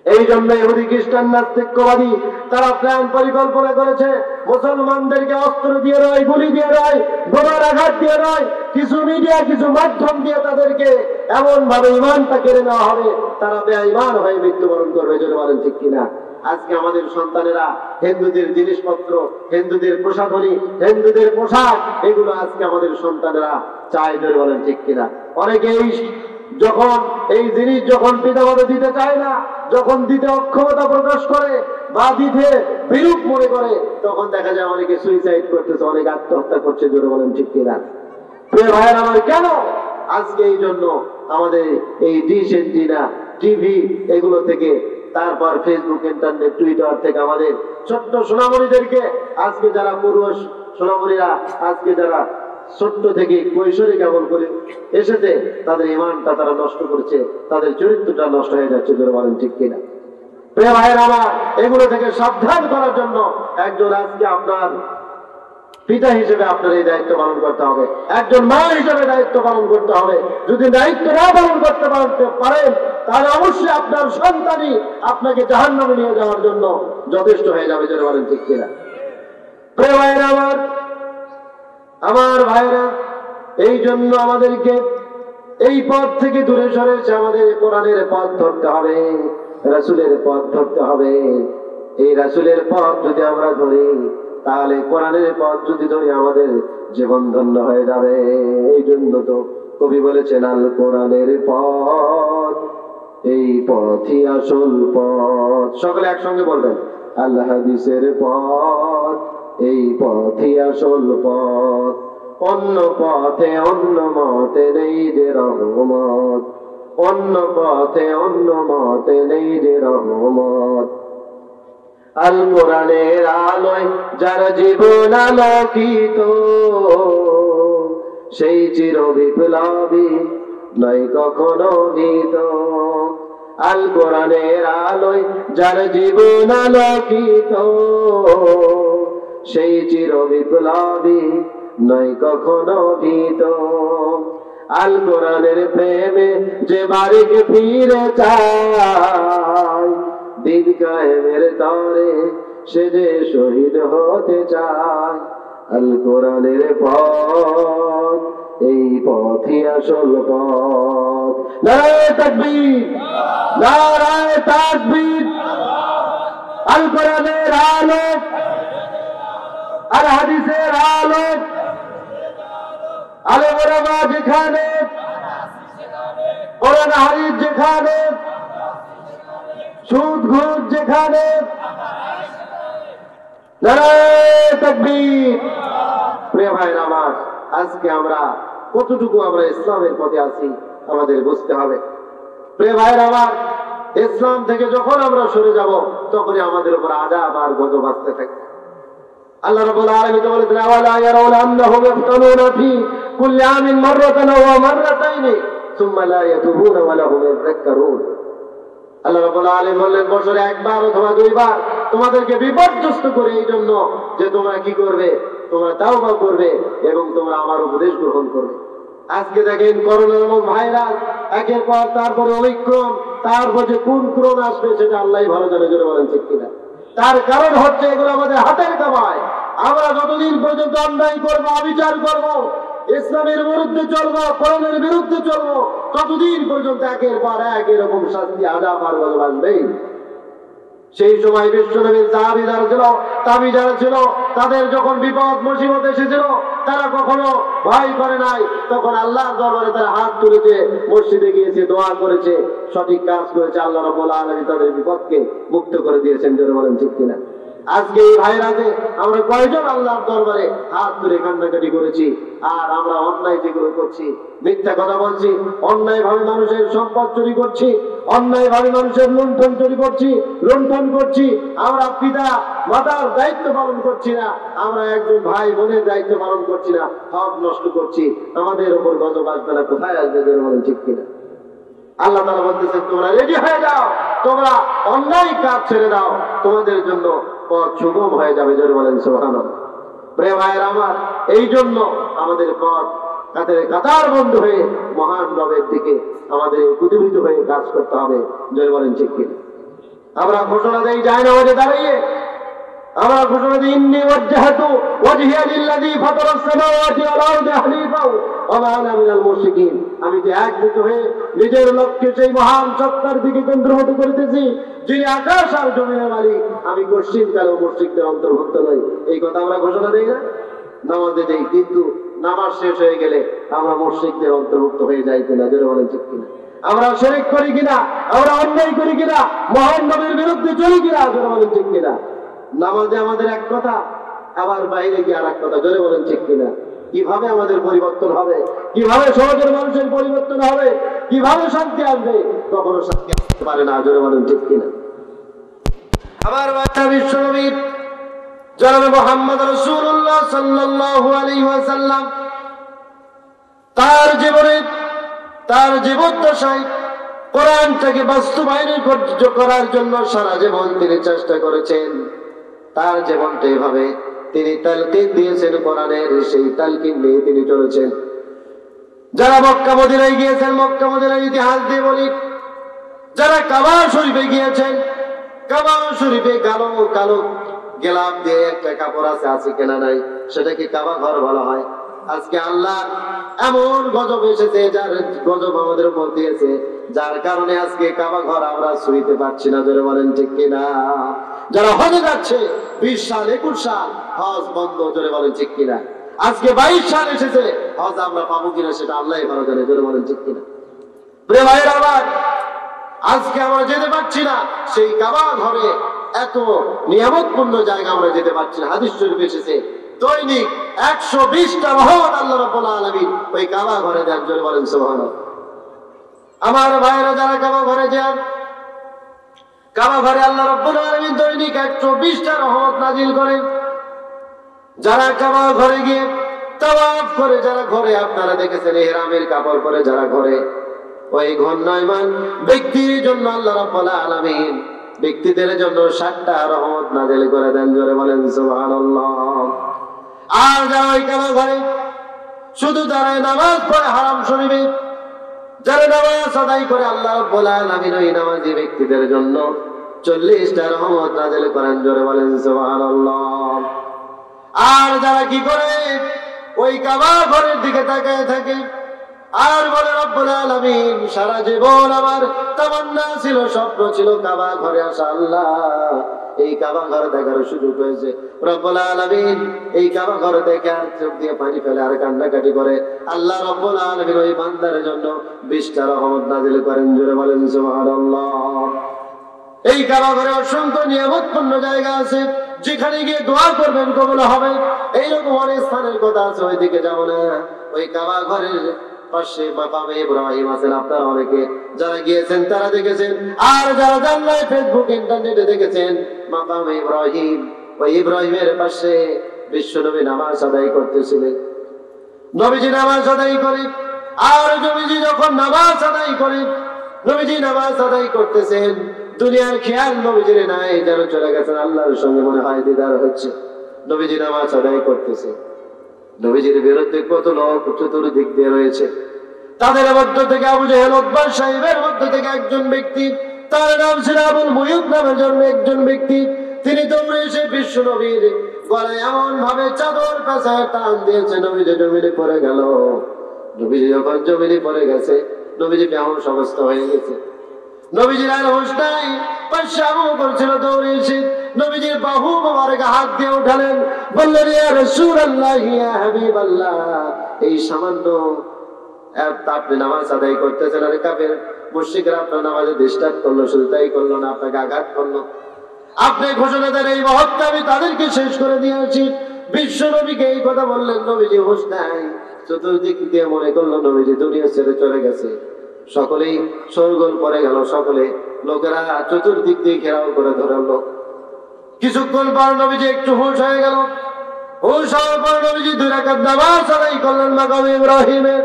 A: এই জন্য ইহুদি, খ্রিস্টান, নাস্তিকবাদী তারা প্ল্যান পরিকল্পনা করেছে মুসলমানদেরকে অস্ত্র দিয়ে নয়, গুলি দিয়ে নয়, বোমার আঘাত দিয়ে নয়, কিছু মিডিয়া, কিছু মাধ্যম দিয়ে তাদেরকে এমন ভাবে ঈমানটা কেড়ে নেওয়া হবে, তারা বেঈমান হয়ে মৃত্যুবরণ করবে। যারা বলেন ঠিক কিনা? আজকে আমাদের সন্তানেরা হিন্দুদের জিনিসপত্র, হিন্দুদের প্রসাধনী, হিন্দুদের পোশাক, এগুলো আজকে আমাদের সন্তানেরা চায়। যারা বলেন ঠিক কিনা? অনেকেই যখন এই জিনিস পিতামাতা দিতে চায় না, যখন দিতে অক্ষমতা প্রকাশ করে বা দিতে বিরূপ মনে করে, তখন দেখা যায় অনেকে সুইসাইড করতেছে, অনেকে আত্মহত্যা করছে। জোরে বলেন ঠিক কিনা? প্রিয় ভাইয়ের আমার, কেন? আজকে এই জন্য আমাদের এই ডিশ এন্টিনা, টিভি, এগুলো থেকে তারপর ফেসবুক, ইন্টারনেট, টুইটার থেকে আমাদের ছোট্ট সোনামণিদেরকে, আজকে যারা পুরুষ সোনামণিরা, আজকে যারা ছোট্ট থেকে কৈশোরে কেমন করে এসেছে, তাদের ইমানটা তারা নষ্ট করছে, তাদের চরিত্রটা নষ্ট হয়ে যাচ্ছে। বলেন ঠিক কিনা? প্রিয় ভাইয়ের আমার, এগুলো থেকে সাবধান করার জন্য একজন আজকে আপনার পিতা হিসেবে আপনার এই দায়িত্ব পালন করতে হবে, একজন মা হিসেবে দায়িত্ব পালন করতে হবে। যদি দায়িত্ব না পালন করতে পারেন, তাহলে অবশ্যই আপনার সন্তানই আপনাকে জাহান্নামে নিয়ে যাওয়ার জন্য যথেষ্ট হয়ে যাবে। যেটা বলেন ঠিক কিনা? প্রিয় ভাইয়েরা আমার ভাইয়েরা, এই জন্য আমাদেরকে এই পথ থেকে দূরে সরেছে, আমাদের কোরআনের পথ ধরতে হবে, রাসূলের পথ ধরতে হবে। এই রাসূলের পথ যদি আমরা ধরি, তাহলে কোরআনের পথ যদি ধরি, আমাদের জীবন ধন্য হয়ে যাবে। এই জন্য তো কবি বলেছেন, আল কোরআনের পথ, এই পথই আসল পথ। সকলে একসঙ্গে বলবেন, আল হাদিসের পথ, এই পথই আসল পথ। অন্য পথে অন্য মতে নেই যে রহমত, অন্য পথে অন্য মতে নেই যে রহমত। আল কোরআনের আলোয় যার জীবন আলোকিত, সেই চির বিপ্লবী নয় কখনো ভীত। আল কোরআনের আলোয় যার জীবন আলোকিত, সেই চির বিপ্লবী নয় কখনো ভীত। আল কোরআনের প্রেমে যে বাড়িকে ফিরে চায়, দিন কায়েমের তরে সে যে শহীদ হতে চায়। আল কোরআনের পথ, এই পথই আসল পথ। নারায়ে তাকবীর, নারায়ে তাকবীর। আল কোরআনের আলো, আল হাদিসের আলো, আলে ওলামা যেখানে, কোরআন হাদিস যেখানে, সুদ ঘুষ যেখানে, নারায়ে তাকবীর। প্রিয় ভাইরা আমার, আজকে আমরা কতটুকু আমরা ইসলামের পথে আছি আমাদের বুঝতে হবে। প্রিয় ভাইরা আমার, ইসলাম থেকে যখন আমরা সরে যাব, তখনই আমাদের উপর আযাব আর গজব আসতে থাকে। আল্লাহ রাব্বুল আলামিন বলেছেন, আওয়ালা ইয়ারাউনা আন্নাহুম ইয়াফতানুনা ফি কুল্লি আমিন মাররাতান ওয়া মাররাতাইনি সুম্মা লা ইয়াতুবুনা ওয়া লাহুম ইয়াযাক্কারুন। আল্লাহ রাব্বুল আলামিন বললেন, বছরে একবার অথবা দুইবার তোমাদেরকে বিপর্যস্ত করে, এই জন্য যে তোমরা কি করবে, তোমরা তাওবা করবে এবং তোমরা আমার উপদেশ গ্রহণ করবে। আজকে দেখেন করোনা এবং ভাইরাস, একের পর তারপরে ওমিক্রন, তারপর যে কোন ক্রোন আসবে সেটা আল্লাহই ভালো জানে। জোরে বলেন ঠিক কিনা? তার কারণ হচ্ছে এগুলো আমাদের হাতের কামাই। আমরা যতদিন পর্যন্ত অন্যায় করবো, অবিচার করবো, ইসলামের বিরুদ্ধে চলবো, কোরআনের বিরুদ্ধে চলবো, ততদিন পর্যন্ত একের পর এক এরকম শাস্তি আযাব আর গজব আসবেই। সেই সময় বিশ্বনবীর সাহাবী যারা ছিল, তাবী যারা ছিল, তাদের যখন বিপদ মুসিবত এসেছিল, তারা কখনো ভয় করে নাই। তখন আল্লাহর দরবারে তারা হাত তুলেছে, মসজিদে গিয়েছে, দোয়া করেছে, সঠিক কাজ করেছে। আল্লাহ রাব্বুল আলামিন তাদের বিপদকে মুক্ত করে দিয়েছেন। জোরে বলেন ঠিক কিনা? আজকে এই ভাইরাসে আমরা কয়জন আল্লাহর দরবারে হাত তুলে কান্নাকাটি করেছি? আর আমরা অন্যায় যেগুলো করছি, মিথ্যা কথা বলছি, অন্যায় ভাবে মানুষের সম্পদ চুরি করছি, অন্যায় ভাবে মানুষের লুণ্ঠন চুরি করছি, লুণ্ঠন করছি, আমরা পিতা মাতার দায়িত্ব পালন করছি না, আমরা একজন ভাই বোনের দায়িত্ব পালন করছি না, হক নষ্ট করছি, আমাদের উপর গজব আসবে না। কোথায় আসবে? জোরে বলেন ঠিক কিনা? আল্লাহ তাআলা বলতেছেন, তোমরা রেডি হয়ে যাও, তোমরা অন্যায় কাজ ছেড়ে দাও, তোমাদের জন্য পথ সুগম হয়ে যাবে। জোরে বলেন সুবহানাল্লাহ। প্রিয় ভাইয়েরা আমার, এই জন্য আমাদের পথ কাতার বন্ধ হয়ে মহান রবের দিকে আমাদের কুতুবিত হয়ে কাজ করতে হবে। জোরে বলেন ঠিক কিনা? আমরা ঘোষণা দেই জায়নামাজে দাঁড়িয়ে, আমরা ঘোষণা দিই, ইন্নী ওয়াজ্জাহতু ওয়াজহিয়া লিল্লাযী ফাতারাস সামাওয়াতি ওয়াল আরদি হানিফা ওয়া মা আনা মিনাল মুশরিকিন। আমি যে একমুখ হয়ে নিজের লক্ষ্যে সেই মহান সত্তার দিকে কেন্দ্রভূত করিতেছি, যিনি আকাশ আর জমিনের মালিক, আমি কশ্চিন কালেও মুশরিকদের অন্তর্ভুক্ত নই। এই কথা আমরা ঘোষণা দেই না? নামাজে দেই, কিন্তু নামাজ শেষ হয়ে গেলে আমরা মুশরিকদের অন্তর্ভুক্ত হয়ে যাই কিনা? জোরে বলেন ঠিক কিনা? আমরা শিরক করি কিনা? আমরা অন্যায় করি কিনা? মহান নবীর বিরুদ্ধে চলি কিনা? জোরে বলেন ঠিক কিনা? নামাজে আমাদের এক কথা, আবার বাইরে গিয়ে আর এক কথা। জোরে বলেন ঠিক কিনা? কিভাবে আমাদের পরিবর্তন হবে? কিভাবে সমাজের মানুষের পরিবর্তন হবে? কিভাবে শান্তি আসবে? কখনো শান্তি আসতে পারে না। জোরে বলেন ঠিক কিনা? আমার বাবা বিশ্বনবী জনাবে মুহাম্মদ রাসূলুল্লাহ সাল্লাল্লাহু আলাইহি ওয়াসাল্লাম তার জীবদ্দশায় কোরআনটাকে বাস্তবায়ন করার জন্য সারা জীবন তিনি চেষ্টা করেছেন। তার জীবনটা এভাবে তিনি তালকিন দিয়েছেন, কোরআনের সেই তালকিন নিয়ে তিনি চলেছেন। যারা মক্কা মদিনায় গিয়েছেন, মক্কা মদিনার ইতিহাস দিয়ে বলি, যারা কাবা শরীফে গিয়েছেন, কাবা শরীফে কালো কালো গেলাপ দিয়ে একটা কাপড় আছে কেনা নাই, সেটাকে কাবা ঘর বলা হয়। আজকে আল্লাহ এমন গজব এসেছে, যার গজব আমাদের উপর দিয়েছে, যার কারণে আজকে কাবা ঘর আমরা ছুঁইতে পারছি না। জোরে বলেন ঠিক কিনা? যারা হজে যাচ্ছে 20 সাল 21 সাল হজ বন্ধ, জোরে বলেন ঠিক কিনা? আজকে 22 সাল এসেছে, হজ আমরা পাবো কিনা সেটা আল্লাহই ভালো জানে। জোরে বলেন ঠিক কিনা? প্রিয় ভাইয়েরা আমার, আজকে আমরা যেতে পারছি না সেই কাবা ঘরে, এত নিয়ামতপূর্ণ জায়গা আমরা যেতে পারছি না। হাদিস শরীফে এসেছে দৈনিক 120টা রহমত আল্লাহ রাব্বুল আলামিন ওই কাবা ঘরে দেন। জোরে বলেন সুবহানাল্লাহ। আমার ভাইরা যারা কাবা ঘরে যান, কাবা ঘরে আল্লাহ রাব্বুল আলামিন দৈনিক 120টা রহমত নাজিল করেন। যারা কাবা ঘরে গিয়ে তাওয়াফ করে, যারা ঘরে আপনারা দেখেছেন ইহরামের কাপড় পরে যারা ঘরে, ওই ঘূর্ণায়মান ব্যক্তির জন্য আল্লাহ রাব্বুল আলামিন ব্যক্তিদের জন্য 60টা রহমত নাজিল করে দেন। জোরে বলেন সুবহানাল্লাহ। আর যারা ওই কাবা ঘরে শুধু দাঁড়ায় নামাজ পড়ে হারাম শরীফে, যারা নামাজ আদায় করে, আল্লাহ রাব্বুল আলামিন ওই নামাজি ব্যক্তিদের জন্য 40টা রহমত নাজিল করেন। জোরে বলেন সুবহানাল্লাহ। আর যারা কি করে ওই কাবা ঘরের দিকে তাকিয়ে থাকে আর বলে রব্বুল আলামিন সারা জীবন আমার তামান্না ছিল, স্বপ্ন ছিল কাবা ঘরে আসা, আল্লাহ এই কাবা ঘর দেখার সুযোগ হয়েছে, রব্বুল আলামিন এই কাবা ঘর দেখে আর চোখ দিয়ে পানি ফেলে আর কান্নাকাটি করে, আল্লাহ রব্বুল আলামিন ওই বান্দার জন্য 20টা রহমত নাজিল করেন। জোরে বলেন সুবহানাল্লাহ। এই কাবা ঘরে অসংখ্য নিয়ামতপূর্ণ জায়গা আছে, যেখানে গিয়ে দোয়া করবেন কবুল হবে। এইরকম অনেক স্থানের কথা আছে, ওইদিকে যাব না। ওই কাবা ঘরের পাশে মাকামে ইব্রাহিম আছেন, আপনারা অনেকে যারা গিয়েছেন তারা দেখেছেন, আর যারা জানলাই ফেসবুক ইন্টারনেটে দেখেছেন মাকামে ইব্রাহিম। ওই ইব্রাহিমের পাশে বিশ্বনবী নামাজ আদায় করতেছিলেন। নবীজি নামাজ আদায় করে, আর নবীজি যখন নামাজ আদায় করে, নবীজি নামাজ আদায় করতেছেন, দুনিয়ার খেয়াল নবীজির নাই, যেন চলে গেছেন আল্লাহর সঙ্গে, মনে হয় দিদার হচ্ছে। নবীজি নামাজ আদায় করতেছে, নবীজির বিরুদ্ধে কত লোক চতুর্দিক দিয়ে রয়েছে। তাদের মধ্য থেকে আবু জেহেল উতবা সাহেবের মধ্য থেকে একজন ব্যক্তি, তার নাম ছিল আবুল মুয়ুব নামের জন্য একজন ব্যক্তি, তিনি দৌড়ে এসে বিশ্ব নবীর গলায় এমন ভাবে চাদর পেঁচায় টান দিয়েছে, নবীজি জমিনে পড়ে গেল। নবীজি যখন জমিনে পড়ে গেছে, নবীজি বেহুশ অবস্থা হয়ে গেছে। নবীজির আর হুঁশ নাই, পেশাবও করছিল, দৌড়ে এসে নবীজির বাহু মোবারকে হাত দিয়ে উঠালেন, বললেন ইয়া রাসূলুল্লাহ ইয়া হাবিবাল্লাহ, এই সামান্য আপনি নামাজ আদায় করতেছেন, আর কাফের মুশরিকরা আপনার নামাজে ডিস্টার্ব করলো, শুধু তাই করলো না, আপনাকে আঘাত করলো। আপনি ঘোষণা দেন এই মুহূর্তে আমি তাদেরকে শেষ করে দিয়েছি। বিশ্ব নবীকে এই কথা বললেন, নবীজি হুঁশ নাই, চতুর্দিক দিয়ে মনে করলো নবীজি দুনিয়া ছেড়ে চলে গেছে। সকলেই শোরগোল পড়ে গেল, সকলে লোকেরা চতুর্দিক দিয়ে ঘেরাও করে ধরলো। কিছুক্ষণ পর নবীজি একটু হুঁশ হয়ে গেল। হুঁশ হওয়ার পর নবীজি 2 রাকাত নামাজ আদায় করলেন মাকামে ইব্রাহিমে।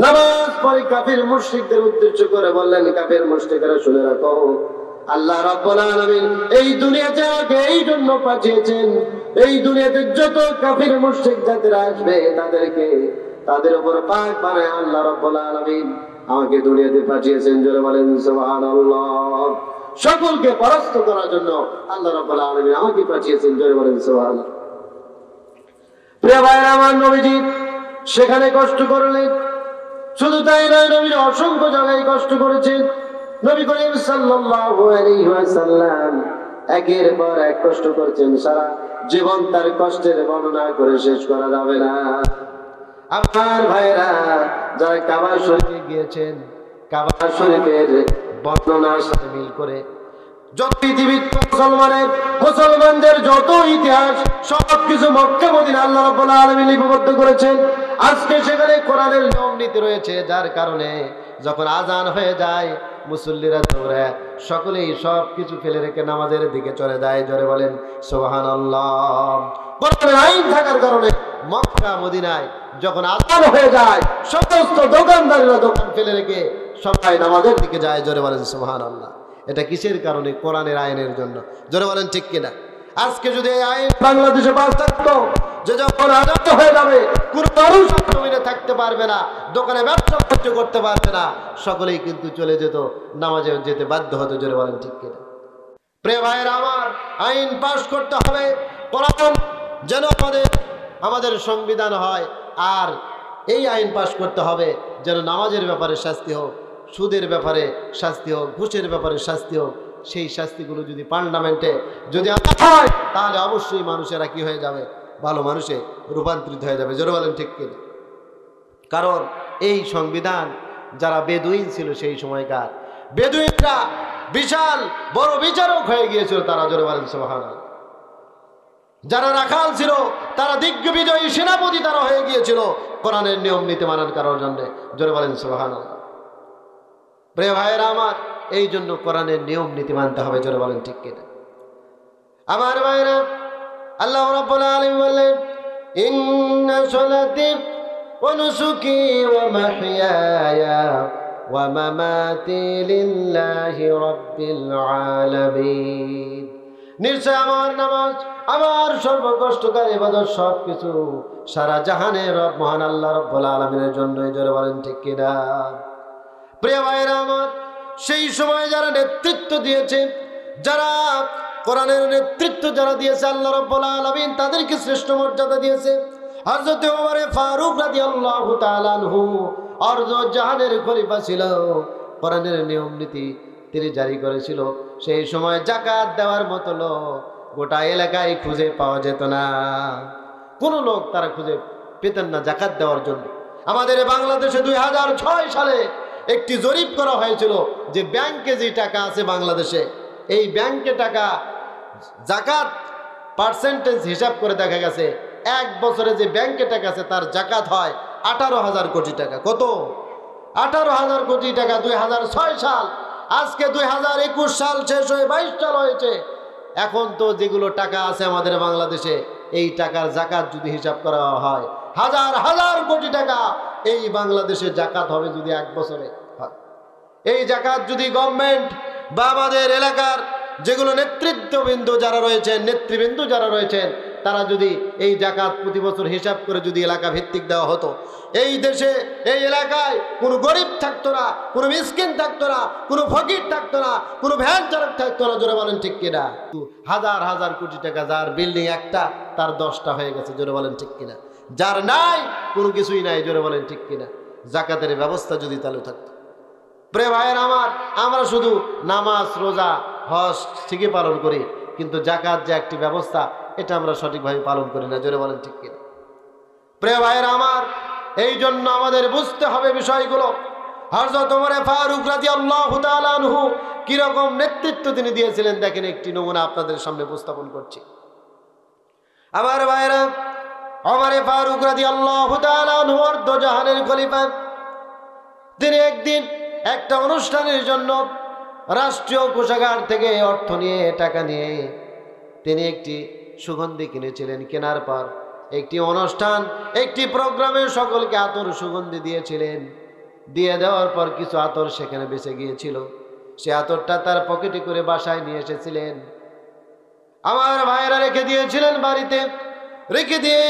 A: নামাজ পড়ে কাফির মুশরিকদের উদ্দেশ্য করে বললেন, কাফির মুশরিকরা শুনে রাখো, আল্লাহ রাব্বুল আলামিন এই দুনিয়াতে আমাকে এই জন্য পাঠিয়েছেন, এই দুনিয়াতে যত কাফির মুশরিক জাতিরা আসবে তাদের উপর পাক বানায় আল্লাহ রাব্বুল আলামিন আমাকে দুনিয়াতে পাঠিয়েছেন। জোরে বলেন সুবহানাল্লাহ। সকলকে পরাস্ত করার জন্য আল্লাহ রাব্বুল আলামিন আমাকে পাঠিয়েছেন। জোরে বলেন সুবহানাল্লাহ। প্রিয় ভাইরা আমার, নবীজি সেখানে কষ্ট করলেন, শুধু তাই নয়, নবীজি অসংখ্য জায়গায় কষ্ট করেছেন। নবী করিম সাল্লাল্লাহু আলাইহি ওয়াসাল্লাম একের পর এক কষ্ট করেছেন, সারা জীবন তার কষ্টের বর্ণনা করে শেষ করা যাবে না। আমার ভাইরা যারা কাবা শরীফে গিয়েছেন, কাবা শরীফের বর্ণনার সাথে মিল করে যত পৃথিবীর মুসলমানদের যত ইতিহাস সবকিছু মক্কা মদিনা আল্লাহ রাব্বুল আলামিন লিপিবদ্ধ করেছেন। আজকে সেখানে কোরআনের নিয়ম নীতি রয়েছে, যার কারণে যখন আজান হয়ে যায় মুসল্লিরা দৌড়ে সকলেই সব কিছু ফেলে রেখে নামাজের দিকে চলে যায়। জোরে বলেন সুবহানাল্লাহ। কোরআনের আইন থাকার কারণে মক্কা মদিনায় যখন আজান হয়ে যায় সমস্ত দোকানদাররা দোকান ফেলে রেখে সবাই নামাজের দিকে যায়। জোরে বলেন সুবহানাল্লাহ। এটা কিসের কারণে? কোরআনের আইনের জন্য। জোরে বলেন ঠিক কিনা? আজকে যদি এই আইন বাংলাদেশে পাস থাকতো যে যখন আজান হয়ে যাবে কোন মানুষ জমিনে থাকতে পারবে না, দোকানে ব্যবসা বাণিজ্য করতে পারবে না, সকলেই কিন্তু চলে যেত, নামাজে যেতে বাধ্য হতো। জোরে বলেন ঠিক কিনা? প্রিয় ভাইয়েরা আমার, আইন পাস করতে হবে, কোরআন যেন আমাদের সংবিধান হয়। আর এই আইন পাস করতে হবে যেন নামাজের ব্যাপারে শাস্তি হোক, সুদের ব্যাপারে শাস্তি হোক, ঘুষের ব্যাপারে শাস্তি হোক। সেই শাস্তিগুলো যদি পার্লামেন্টে যদি হয় তাহলে অবশ্যই মানুষেরা কি হয়ে যাবে? ভালো মানুষে রূপান্তরিত হয়ে যাবে। জোরে বলেন ঠিক কিনা? কারণ এই সংবিধান যারা বেদুইন ছিল সেই সময়কার বেদুইনরা বিশাল বড় বিচারক হয়ে গিয়েছিল তারা। জোরে বলেন সুবহানাল্লাহ। যারা রাখাল ছিল তারা দিগ্বিজয়ী সেনাপতি তারা হয়ে গিয়েছিল কোরআনের নিয়ম নীতি মানার কারণের জন্য। জোরে বলেন সুবহানাল্লাহ। প্রিয় ভাইয়েরা আমার, এই জন্য কোরআনের নিয়ম নীতি মানতে হবে। জোরে বলেন ঠিক কিনা? আমার ভাইয়েরা, আল্লাহ রাব্বুল আলামিন বলেন ইন্না সলাতি ওয়া নুসুকি ওয়া মাহইয়ায়া ওয়া মামাতি লিল্লাহি রাব্বিল আলামিন। নিশ্চয় আমার নামাজ, আমার সর্বকষ্টকর ইবাদত সবকিছু সারা জাহানের রব মহান আল্লাহ রাব্বুল আলামিনের জন্যই। জোরে বলেন ঠিক কিনা? প্রিয় ভাইরা আমার, সেই সময় যারা নেতৃত্ব দিয়েছে, যারা কোরআনের নেতৃত্ব যারা দিয়েছে আল্লাহ রাব্বুল আলামিন তাদেরকে শ্রেষ্ঠ মর্যাদা দিয়েছে। হযরত ওমর ফারুক রাদিয়াল্লাহু তাআলা আনহু অর্ধ জাহানের খলিফা ছিল, কোরআনের নিয়ম নীতি তিনি জারি করেছিল। সেই সময় যাকাত দেওয়ার মতো লোক গোটা এলাকায় খুঁজে পাওয়া যেত না, কোনো লোক তারা খুঁজে পেতেন না যাকাত দেওয়ার জন্য। আমাদের বাংলাদেশে 2006 সালে একটি জরিপ করা হয়েছিল যে ব্যাংকে যে টাকা আছে বাংলাদেশে, এই ব্যাংকে টাকা যাকাত পার্সেন্টেজ হিসাব করে দেখা গেছে এক বছরে যে ব্যাংকে টাকা আছে তার যাকাত হয় 18,000 কোটি টাকা। কত? 18,000 কোটি টাকা। 2006 সাল, আজকে 2021 সাল শেষ হয়ে 22 সাল হয়েছে। এখন তো যেগুলো টাকা আছে আমাদের বাংলাদেশে, এই টাকার যাকাত যদি হিসাব করা হয় হাজার হাজার কোটি টাকা এই বাংলাদেশে যাকাত হবে যদি এক বছরে হয়। এই যাকাত যদি গভর্নমেন্ট বা আমাদের এলাকার যেগুলো নেতৃত্ববৃন্দ যারা রয়েছেন, নেতৃবৃন্দ যারা রয়েছেন, তারা যদি এই যাকাত প্রতি বছর হিসাব করে যদি এলাকা ভিত্তিক দেওয়া হতো, এই দেশে এই এলাকায় কোনো গরিব থাকতো না, কোনো মিসকিন থাকতো না, কোনো ফকির থাকতো না, কোনো ভ্যান চালক থাকতো না। জোরে বলেন ঠিক কিনা? হাজার হাজার কোটি টাকা, যার বিল্ডিং একটা তার 10টা হয়ে গেছে। জোরে বলেন ঠিক কিনা? যার নাই কোনো কিছুই নাই। জোরে বলেন ঠিক কিনা? যাকাতের ব্যবস্থা যদি চালু থাকতো। প্রিয় ভাইয়ের আমার, আমরা শুধু নামাজ রোজা হজ ঠিকই পালন করি, কিন্তু যাকাত যে একটি ব্যবস্থা এটা আমরা সঠিকভাবে পালন করি না। জোরে বলেন ঠিক কিনা? প্রিয় ভাইয়ের আমার, এই জন্য আমাদের বুঝতে হবে বিষয়গুলো। হযরত ওমর ফারুক রাদিয়াল্লাহু তাআলা আনহু কিরকম নেতৃত্ব তিনি দিয়েছিলেন দেখেন, একটি নমুনা আপনাদের সামনে উপস্থাপন করছি। আমার ভাইয়েরা, ওমর ফারুক রাদিয়াল্লাহু তাআলা আনহু অর্ধ জাহানের খলিফা। তিনি একদিন একটা অনুষ্ঠানের জন্য রাষ্ট্রীয় কোষাগার থেকে অর্থ নিয়ে, টাকা নিয়ে তিনি একটি সুগন্ধি কিনেছিলেন। কেনার পর একটি অনুষ্ঠান, একটি প্রোগ্রামে সকলকে আতর সুগন্ধি দিয়েছিলেন। দিয়ে দেওয়ার পর কিছু আতর সেখানে বেঁচে গিয়েছিল। সে আতরটা তার পকেটে করে বাসায় নিয়ে এসেছিলেন। আমার ভাইয়েরা রেখে দিয়েছিলেন বাড়িতে। রেখে দিয়ে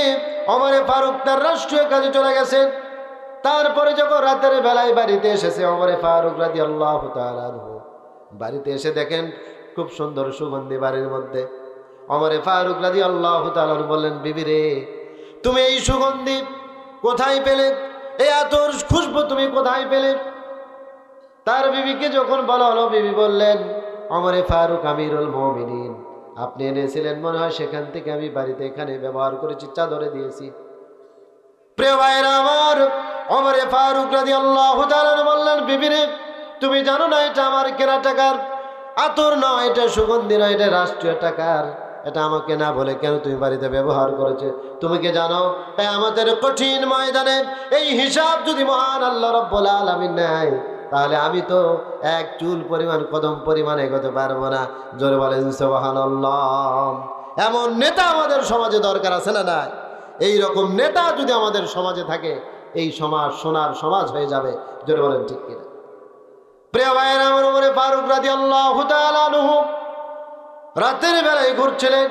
A: ওমর ফারুক তার রাষ্ট্রীয় কাজে চলে গেছেন। তারপরে যখন রাতের বেলায় বাড়িতে এসেছে ওমর ফারুক রাদিয়াল্লাহু তাআলা আনহু, বাড়িতে এসে দেখেন খুব সুন্দর সুগন্ধি বাড়ির মধ্যে। ওমর ফারুক রাদিয়াল্লাহু তাআলা বললেন, বিবি রে, তুমি এই সুগন্ধি কোথায় পেলে? এই আতর খুশবু তুমি কোথায় পেলে? তার বিবিকে যখন বলা হলো, বিবি বললেন, ওমর ফারুক আমিরুল মুমিনিন, আপনি এনেছিলেন মনে হয়, সেখান থেকে আমি বাড়িতে এখানে ব্যবহার করেছি, চাদরে দিয়েছি। প্রিয় ভাইরা আমার, ওমর ফারুক রাদিয়াল্লাহু তাআলা বললেন, বিবি রে, তুমি জানো না এটা আমার কেনা টাকার আতর নয়, এটা সুগন্ধি নয়, এটা রাষ্ট্রীয় টাকার। এটা আমাকে না বলে কেন তুমি বাড়িতে ব্যবহার করেছে? তুমি কি জানো আমাদের কঠিন ময়দানে এই হিসাব যদি মহান আল্লাহ রাব্বুল আলামিন নেয়,
B: তাহলে আমি তো এক চুল পরিমাণ কদম পরিমাণ এগোতে পারবো না। জোরে বলেন সুবহানাল্লাহ। এমন নেতা আমাদের সমাজে দরকার আছে না নাই? এই রকম নেতা যদি আমাদের সমাজে থাকে, এই সমাজ সোনার সমাজ হয়ে যাবে। জোরে বলেন ঠিক কিনা? প্রিয় ভাইয়েরা, আমার ওমর ফারুক রাদিয়াল্লাহু তাআলা আনহু রাতের বেলায় ঘুরছিলেন।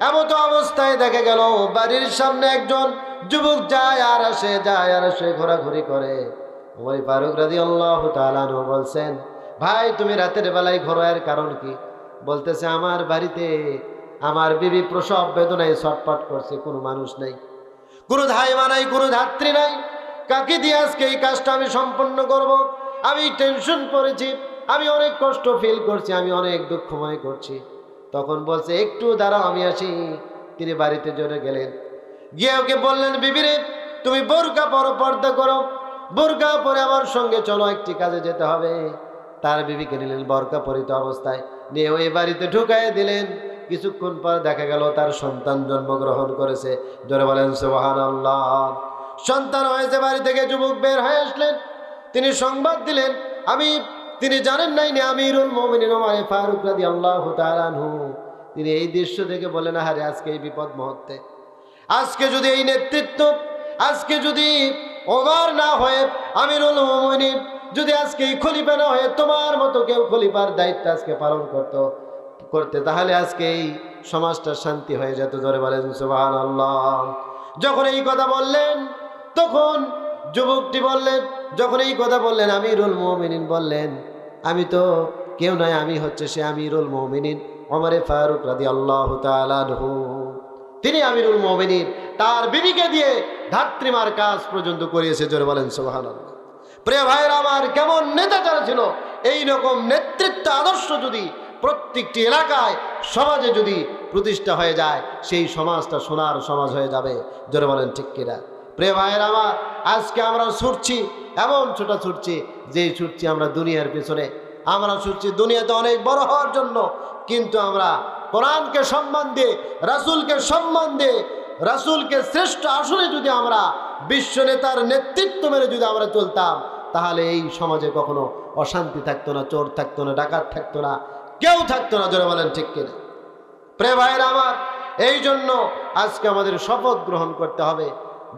B: এমত অবস্থায় দেখা গেল বাড়ির সামনে একজন যুবক যায় আর আসে, যায় আর আসে, ঘোরাঘুরি করে। ওমর ফারুক রাদিয়াল্লাহু তাআলা আনহু বলছেন, ভাই তুমি রাতের বেলায় ঘোরো, এর কারণ কি? বলতেছে, আমার বাড়িতে আমার বিবি প্রসব বেদনায় ছটফট করছে, কোনো মানুষ নাই, কোনো ধাইমা নাই, কোনো ধাত্রী নাই, কাকে দিয়ে আজকে এই কাজটা আমি সম্পন্ন করব? আমি টেনশন করেছি, আমি অনেক কষ্ট ফিল করছি, আমি অনেক দুঃখ মনে করছি। তখন বলছে, একটু দাঁড়াও আমি আসি। তিনি বাড়িতে চলে গেলেন, গিয়ে ওকে বললেন, বিবিরে তুমি বোরকা পরো, পর্দা করো, বোরকা পরে আমার সঙ্গে চলো, একটি কাজে যেতে হবে। তার বিবিকে নিলেন বোরকা পরিত অবস্থায়, নিয়ে ওই বাড়িতে ঢুকাই দিলেন। কিছুক্ষণ পর দেখা গেল তার সন্তান জন্মগ্রহণ করেছে। জোরে বলেন সুবহানাল্লাহ। সন্তান হয়েছে, বাড়ি থেকে যুবক বের হয়ে আসলেন। তিনি সংবাদ দিলেন, তিনি জানেন নাই নি আমিরুল মুমিনিন ওমর ফারুক রাদিয়াল্লাহু তাআলা আনহু। তিনি এই দৃশ্য দেখে বলেন, আরে আজকে এই বিপদ মুহূর্তে, আজকে যদি এই নেতৃত্ব, আজকে যদি ওমর না হয়ে আমিরুল মুমিনিন, যদি আজকে এই খলিফা না হয়ে তোমার মতো কেউ খলিফার দায়িত্ব আজকে পালন করতে, তাহলে আজকে এই সমাজটা শান্তি হয়ে যেত। জোরে বলেন সুবহানাল্লাহ। যখন এই কথা বললেন, তখন যুবকটি বললেন, যখন এই কথা বললেন, আমিরুল মুমিনিন বললেন, আমি তো কেউ নয়, আমি হচ্ছে সে আমিরুল মুমিনিন ওমর ফারুক রাদিয়াল্লাহু তাআলা আনহু। তিনি আমিরুল মুমিনিন, তার বিবিকে দিয়ে ধাত্রীমার কাজ পর্যন্ত করিয়েছে। জোরে বলেন সুবহানাল্লাহ। প্রিয় ভাইরা আমার, কেমন নেতা যারা ছিল, এই রকম নেতৃত্ব আদর্শ যদি প্রত্যেকটি এলাকায় সমাজে যদি প্রতিষ্ঠা হয়ে যায়, সেই সমাজটা সোনার সমাজ হয়ে যাবে। জোরে বলেন ঠিক কিনা? প্রিয় ভাইয়েরা আমার, আজকে আমরা ছুটছি, এমন ছোটা ছুটছি, যেই ছুটছি আমরা দুনিয়ার পিছনে, আমরা ছুটছি দুনিয়াতে অনেক বড় হওয়ার জন্য। কিন্তু আমরা কোরআনকে সম্মান দিয়ে, রাসূলকে সম্মান দিয়ে, রাসূলকে শ্রেষ্ঠ আসনে যদি আমরা বিশ্ব নেতার নেতৃত্ব মেনে যদি আমরা চলতাম, তাহলে এই সমাজে কখনো অশান্তি থাকতো না, চোর থাকতো না, ডাকাত থাকতো না, কেউ থাকতো না। জোরে বলেন ঠিক কিনা? প্রিয় ভাইয়েরা আমার, এই জন্য আজকে আমাদের শপথ গ্রহণ করতে হবে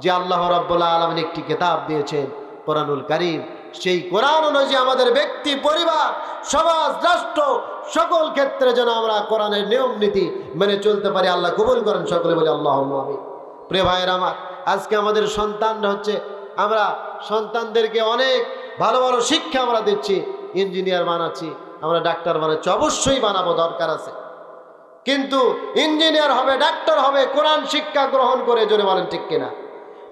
B: যে আল্লাহ রাব্বুল আলামিন একটি কিতাব দিয়েছেন, কোরআনুল কারীম। সেই কোরআন অনুযায়ী আমাদের ব্যক্তি, পরিবার, সমাজ, রাষ্ট্র, সকল ক্ষেত্রে যেন আমরা কোরআনের নিয়ম নীতি মেনে চলতে পারি। আল্লাহ কবুল করেন, সকলে বলি আল্লাহুম্মা আমিন। প্রিয় ভাইয়েরা আমার, আজকে আমাদের সন্তানরা হচ্ছে, আমরা সন্তানদেরকে অনেক ভালো ভালো শিক্ষা আমরা দিচ্ছি, ইঞ্জিনিয়ার বানাচ্ছি, আমরা ডাক্তার বানাচ্ছি, অবশ্যই বানাবো, দরকার আছে। কিন্তু ইঞ্জিনিয়ার হবে, ডাক্তার হবে কোরআন শিক্ষা গ্রহণ করে। জোরে বলেন ঠিক কিনা?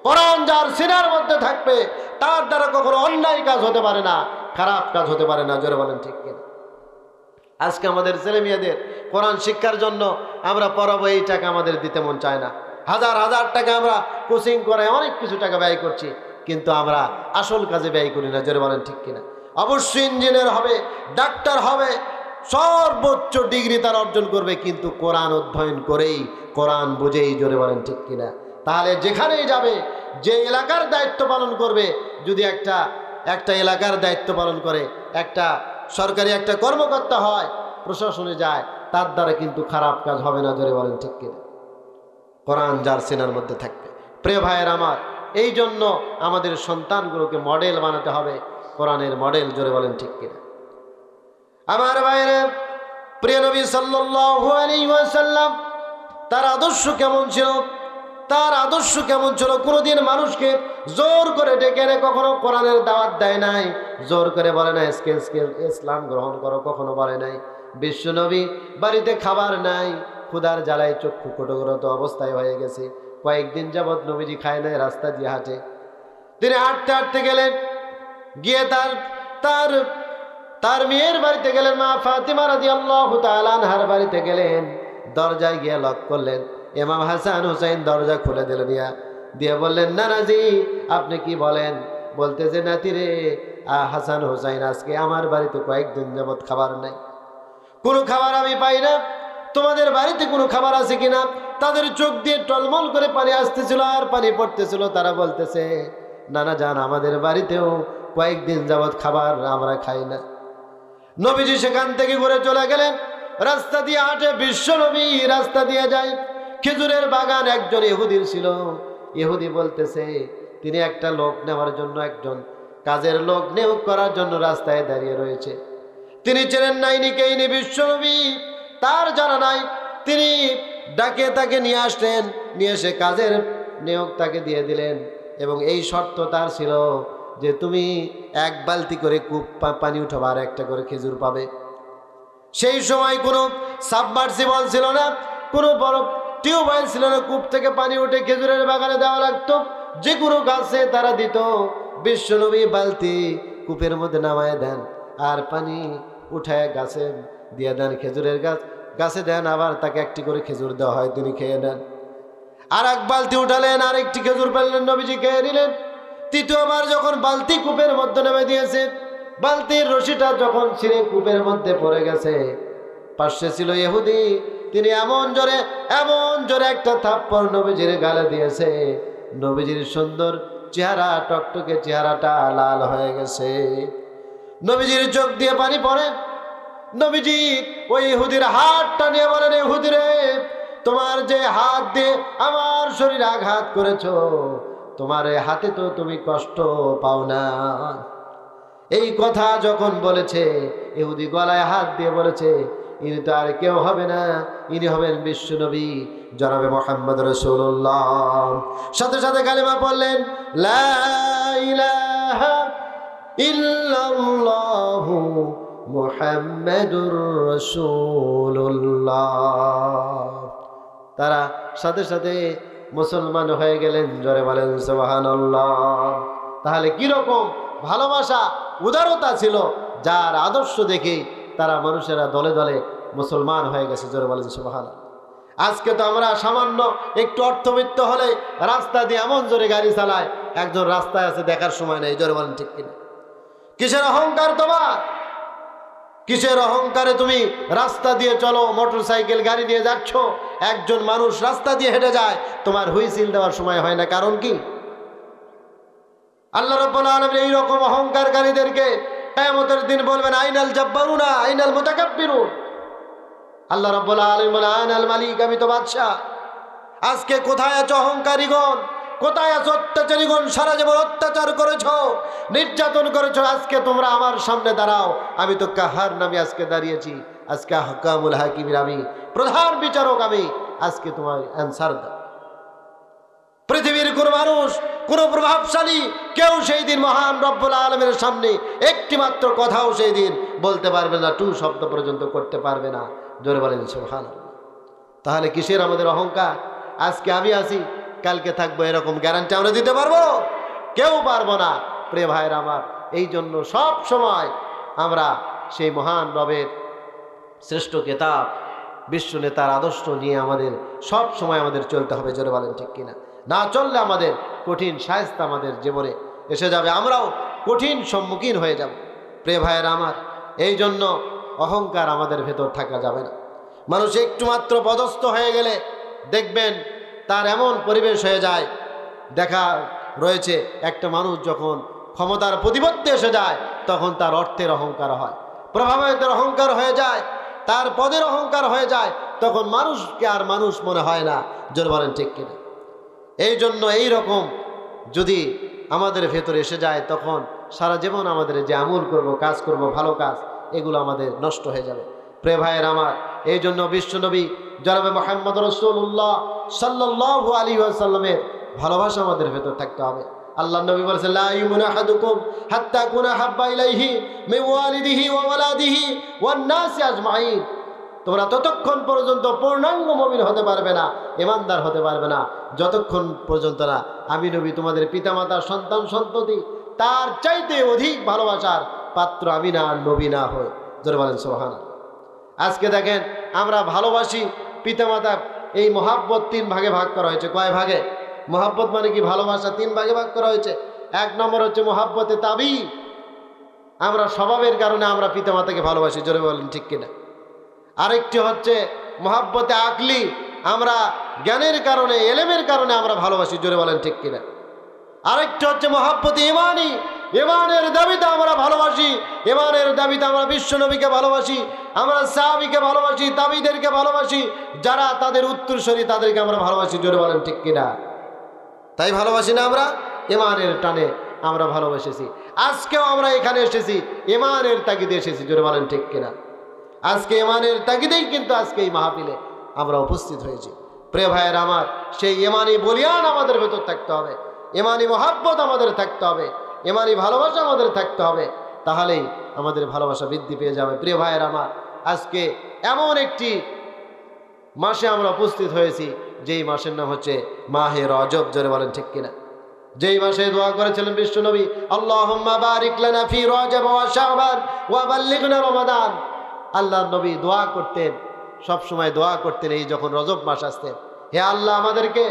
B: কোরআন যার সিনার মধ্যে থাকবে, তার দ্বারা কখনো অন্যায় কাজ হতে পারে না, খারাপ কাজ হতে পারে না। জোরে বলেন ঠিক কিনা? আজকে আমাদের ছেলে মেয়েদের কোরআন শিক্ষার জন্য আমরা পড়াবো, এই টাকা আমাদের দিতে মন চায় না। হাজার হাজার টাকা আমরা কোচিং করে অনেক কিছু টাকা ব্যয় করছি, কিন্তু আমরা আসল কাজে ব্যয় করি না। জোরে বলেন ঠিক কিনা? অবশ্যই ইঞ্জিনিয়ার হবে, ডাক্তার হবে, সর্বোচ্চ ডিগ্রি তার অর্জন করবে, কিন্তু কোরআন অধ্যয়ন করেই, কোরআন বুঝেই। জোরে বলেন ঠিক কিনা? তাহলে যেখানেই যাবে, যে এলাকার দায়িত্ব পালন করবে, যদি একটা এলাকার দায়িত্ব পালন করে, একটা সরকারি একটা কর্মকর্তা হয়, প্রশাসনে যায়, তার দ্বারা কিন্তু খারাপ কাজ হবে না। জোরে বলেন ঠিক কিনা? কোরআন যার সিনার মধ্যে থাকবে। প্রিয় ভাইয়ের আমার, এই জন্য আমাদের সন্তানগুলোকে মডেল বানাতে হবে, কোরআনের মডেল। জোরে বলেন ঠিক কিনা? আমার ভাইয়েরা, প্রিয় নবী সাল্লাল্লাহু আলাইহি ওয়াসাল্লাম, তার আদর্শ কেমন ছিল? তার আদর্শ কেমন ছিল? কোনোদিন মানুষকে জোর করে ডেকে এনে কখনো কোরআনের দাওয়াত দেয় নাই, জোর করে বলে না ইসলাম গ্রহণ করো, কখনো বলে নাই। বিশ্ব নবী বাড়িতে খাবার নাই, ক্ষুধার জ্বালায় চক্ষু কটকরত অবস্থায় হয়ে গেছে, কয়েকদিন যাবৎ নবীজি খায় নাই, রাস্তা দিয়ে হাঁটে। তিনি হাঁটতে হাঁটতে গেলেন, গিয়ে তার মেয়ের বাড়িতে গেলেন, মা ফাতিমা রাদিয়াল্লাহু তাআলা আনহার বাড়িতে গেলেন। দরজায় গিয়ে লক করলেন। ইমাম হাসান হুসাইন দরজা খুলে দিলেন, দিয়ে বললেন, নানাজি আপনি কি বলেন? বলতেছে, নাতি রে হাসান হুসাইন, আজকে আমার বাড়িতে কয়েকদিন যাবৎ খাবার নাই, কোনো খাবার আমি পাই না, তোমাদের বাড়িতে কোনো খাবার আছে কিনা? তাদের চোখ দিয়ে টলমল করে পানি আসতেছিল আর পানি পড়তেছিল। তারা বলতেছে, নানা জান, আমাদের বাড়িতেও কয়েকদিন যাবৎ খাবার আমরা খাই না। নবীজি সেখান থেকে ঘুরে চলে গেলেন। রাস্তা দিয়ে হাঁটে বিশ্ব নবী, রাস্তা দিয়ে যায়। খেজুরের বাগান একজন ইহুদির ছিল। ইহুদি বলতেছে তিনি একটা লোক নেওয়ার জন্য, একজন কাজের লোক নিয়োগ করার জন্য রাস্তায় দাঁড়িয়ে রয়েছে। তিনি চেনেন নাই নিকে ইনি বিশ্ব নবী, তার জানা নাই। তিনি ডাকে তাকে নিয়ে আসলেন, নিয়ে এসে কাজের নিয়োগ তাকে দিয়ে দিলেন এবং এই শর্ত তার ছিল যে তুমি এক বালতি করে কূপ পানি উঠাবে আর একটা করে খেজুর পাবে। সেই সময় কোনো সাবমার্সিবল ছিল না, কোনো বড় টিউবওয়েল ছিল না। কূপ থেকে পানি উঠে খেজুরের বাগানে দেওয়া লাগতো, যে কোনো গাছে তারা দিত। বিশ্বনবী বালতি কূপের মধ্যে নামায় দেন আর পানি উঠায় গাছে দিয়ে দেন, খেজুরের গাছে দেন, আবার তাকে একটি করে খেজুর দেওয়া হয়, তিনি খেয়ে নেন। আর এক বালতি উঠালেন, আর একটি খেজুর পেলেন, নবীজি খেয়ে নিলেন। তৃতীয়বার যখন বালতি কূপের মধ্যে নেমে দিয়েছে, বালতির রশিটা যখন ছিঁড়ে কূপের মধ্যে পড়ে গেছে, পাশে ছিল ইহুদি, তিনি এমন জোরে একটা থাপ্পড় নবীজির গালে দিয়েছে। নবীজির সুন্দর চেহারা, টকটকে চেহারাটা লাল হয়ে গেছে। নবীজির চোখ দিয়ে পানি পড়ে। নবীজি ওই ইহুদির হাতটা নিয়ে বলেন, ইহুদি রে, তোমার যে হাত দিয়ে আমার শরীরে আঘাত করেছ, তোমার এই হাতে তো তুমি কষ্ট পাও না। এই কথা যখন বলেছে, ইহুদি গলায় হাত দিয়ে বলেছে, ইনি তো আর কেউ হবে না, ইনি হবেন বিশ্বনবী জনাবে মুহাম্মদ রাসূলুল্লাহ। সাথে সাথে কালিমা পড়লেন, লা ইলাহা ইল্লাল্লাহু মুহাম্মাদুর রাসূলুল্লাহ। তারা সাথে সাথে মুসলমান হয়ে গেলেন। জোরে বলেন সুবহানাল্লাহ। তাহলে কিরকম ভালোবাসা, উদারতা ছিল, যার আদর্শ দেখে তারা মানুষেরা দলে দলে মুসলমান হয়ে গেছে। জোরে বলেন সুবহানাল্লাহ। আজকে তো আমরা সামান্য একটু অর্থবিত্ত হলে রাস্তা দিয়ে এমন জোরে গাড়ি চালায়, একজন রাস্তায় আছে দেখার সময় নেই। জোরে বলেন ঠিক কিনা? কিসের অহংকার তোমার? কিসের অহংকারে তুমি রাস্তা দিয়ে চলো, মোটর সাইকেল গাড়ি দিয়ে যাচ্ছ, একজন মানুষ রাস্তা দিয়ে হেঁটে যায়, তোমার হুইসিল দেওয়ার সময় হয় না? কারণ কি? আল্লাহ রাব্বুল আলামিন এই রকম অহংকারকারীদেরকে কিয়ামতের দিন বলবেন, আইনাল জাব্বারুনা আইনাল মুতাকাব্বিরুন। আল্লাহ রাব্বুল আলামিন বলেন, আইনাল মালিক, আমি তো বাদশা। আজকে কোথায় আছো অহংকারীগণ? কোথায় আছো অত্যাচারীগণ? সারা জীবন অত্যাচার করেছ, নির্যাতন করেছ, আজকে তোমরা আমার সামনে দাঁড়াও। আমি তো কাহার নামে আজকে দাঁড়িয়েছি, আজকে হাকামুল হাকিমের আমি প্রধান বিচারক, আমি আজকে তোমার অ্যান্সার দাও। পৃথিবীর কোন মানুষ, কোন প্রভাবশালী কেউ সেই দিন মহান রব্বুল আলামিনের সামনে একটি মাত্র কথাও সেই দিন বলতে পারবে না, টু শব্দ পর্যন্ত করতে পারবে না। জোরে বলেন সুবহানাল্লাহ। তাহলে কিসের আমাদের অহংকার? আজকে আমি আছি, কালকে থাকবো, এরকম গ্যারান্টি আমরা দিতে পারবো? কেউ পারবো না। প্রিয় ভাইয়ের আমার, এই জন্য সব সময় আমরা সেই মহান রবের শ্রেষ্ঠ কিতাব বিশ্ব নেতার আদর্শ নিয়ে আমাদের সব সময় আমাদের চলতে হবে। জোরে বলেন ঠিক কিনা? না চললে আমাদের কঠিন শায়েস্তা আমাদের জীবনে এসে যাবে, আমরাও কঠিন সম্মুখীন হয়ে যাব। প্রিয় ভাইয়ের আমার, এই জন্য অহংকার আমাদের ভেতর থাকা যাবে না। মানুষ একটু মাত্র পদস্থ হয়ে গেলে দেখবেন তার এমন পরিবেশ হয়ে যায়। দেখা রয়েছে, একটা মানুষ যখন ক্ষমতার প্রতিপত্তি এসে যায়, তখন তার অর্থের অহংকার হয়, প্রভাবের অহংকার হয়ে যায়, তার পদের অহংকার হয়ে যায়, তখন মানুষকে আর মানুষ মনে হয় না। জোর বলেন ঠিক কিনা? এই জন্য এই রকম যদি আমাদের ভেতরে এসে যায়, তখন সারা জীবন আমাদের যে আমল করব, কাজ করব, ভালো কাজ, এগুলো আমাদের নষ্ট হয়ে যাবে। প্রিয় ভাইয়ের আমার, এই জন্য বিশ্বনবী জনাবে মুহাম্মদ রাসূলুল্লাহ সাল্লাল্লাহু আলাইহি ওয়াসাল্লামের ভালোবাসা আমাদের ভেতর থাকতে হবে। আল্লাহ নবী বলেছেন, লা ইউমিনু আহাদুকুম হাত্তা কুনা হাব্বা ইলাইহি মিন ওয়ালিদিহি ওয়া ওয়ালাদিহি ওয়ান নাসি আজমাইন। তোমরা ততক্ষণ পর্যন্ত পূর্ণাঙ্গ মুমিন হতে পারবে না, ঈমানদার হতে পারবে না, যতক্ষণ পর্যন্ত না আমি নবী তোমাদের পিতামাতা, সন্তান সন্ততি তার চাইতে অধিক ভালোবাসার পাত্র আমি না, নবী না হই। জোরে বলেন সুবহানাল্লাহ। আজকে দেখেন আমরা ভালোবাসি পিতামাতা, এই মহাব্বত তিন ভাগে ভাগ করা হয়েছে। কয় ভাগে? মহাব্বত মানে কি? ভালোবাসা তিন ভাগে ভাগ করা হয়েছে। এক নম্বর হচ্ছে মহাব্বতে তাবি, আমরা স্বভাবের কারণে আমরা পিতামাতাকে ভালোবাসি। জোরে বলেন ঠিক কিনা? আরেকটি হচ্ছে মহাব্বতে আকলি, আমরা জ্ঞানের কারণে, এলেমের কারণে আমরা ভালোবাসি। জোরে বলেন ঠিক কিনা? আরেকটি হচ্ছে মহাব্বতে ইমানি, ইমানের দাবিতে আমরা ভালোবাসি, ইমানের দাবিতে আমরা বিশ্বনবীকে ভালোবাসি, আমরা সাহাবীকে ভালোবাসি, তাবিদেরকে ভালোবাসি, যারা তাদের উত্তরসূরি তাদেরকে আমরা ভালোবাসি। জোরে বলেন ঠিক কিনা? তাই ভালোবাসি না আমরা? ইমানের টানে আমরা ভালোবেসেছি। আজকেও আমরা এখানে এসেছি ইমানের তাগিদে এসেছি। জোরে বলেন ঠিক কিনা? আজকে ইমানের তাগিদেই কিন্তু আজকে এই মাহফিলে আমরা উপস্থিত হয়েছি। প্রিয় ভাইয়ের আমার, সেই ইমানি বলিয়ান আমাদের ভেতর থাকতে হবে, ইমানি মহাব্বত আমাদের থাকতে হবে, ইমানি ভালোবাসা আমাদের থাকতে হবে, তাহলেই আমাদের ভালোবাসা বৃদ্ধি পেয়ে যাবে। প্রিয় ভাইয়ের আমার, আজকে এমন একটি মাসে আমরা উপস্থিত হয়েছি যেই মাসের নাম হচ্ছে মাহে রজব। জোরে বলেন ঠিক কিনা? যেই মাসে দোয়া করেছিলেন বিশ্বনবী, আল্লাহুম্মা বারিক লানা ফি রজব ওয়া শাবান ওয়া বাল্লিগনা রমাদান। আল্লাহর নবী দোয়া করতেন, সব সময় দোয়া করতেন এই যখন রজব মাস আসতেন, হে আল্লাহ আমাদেরকে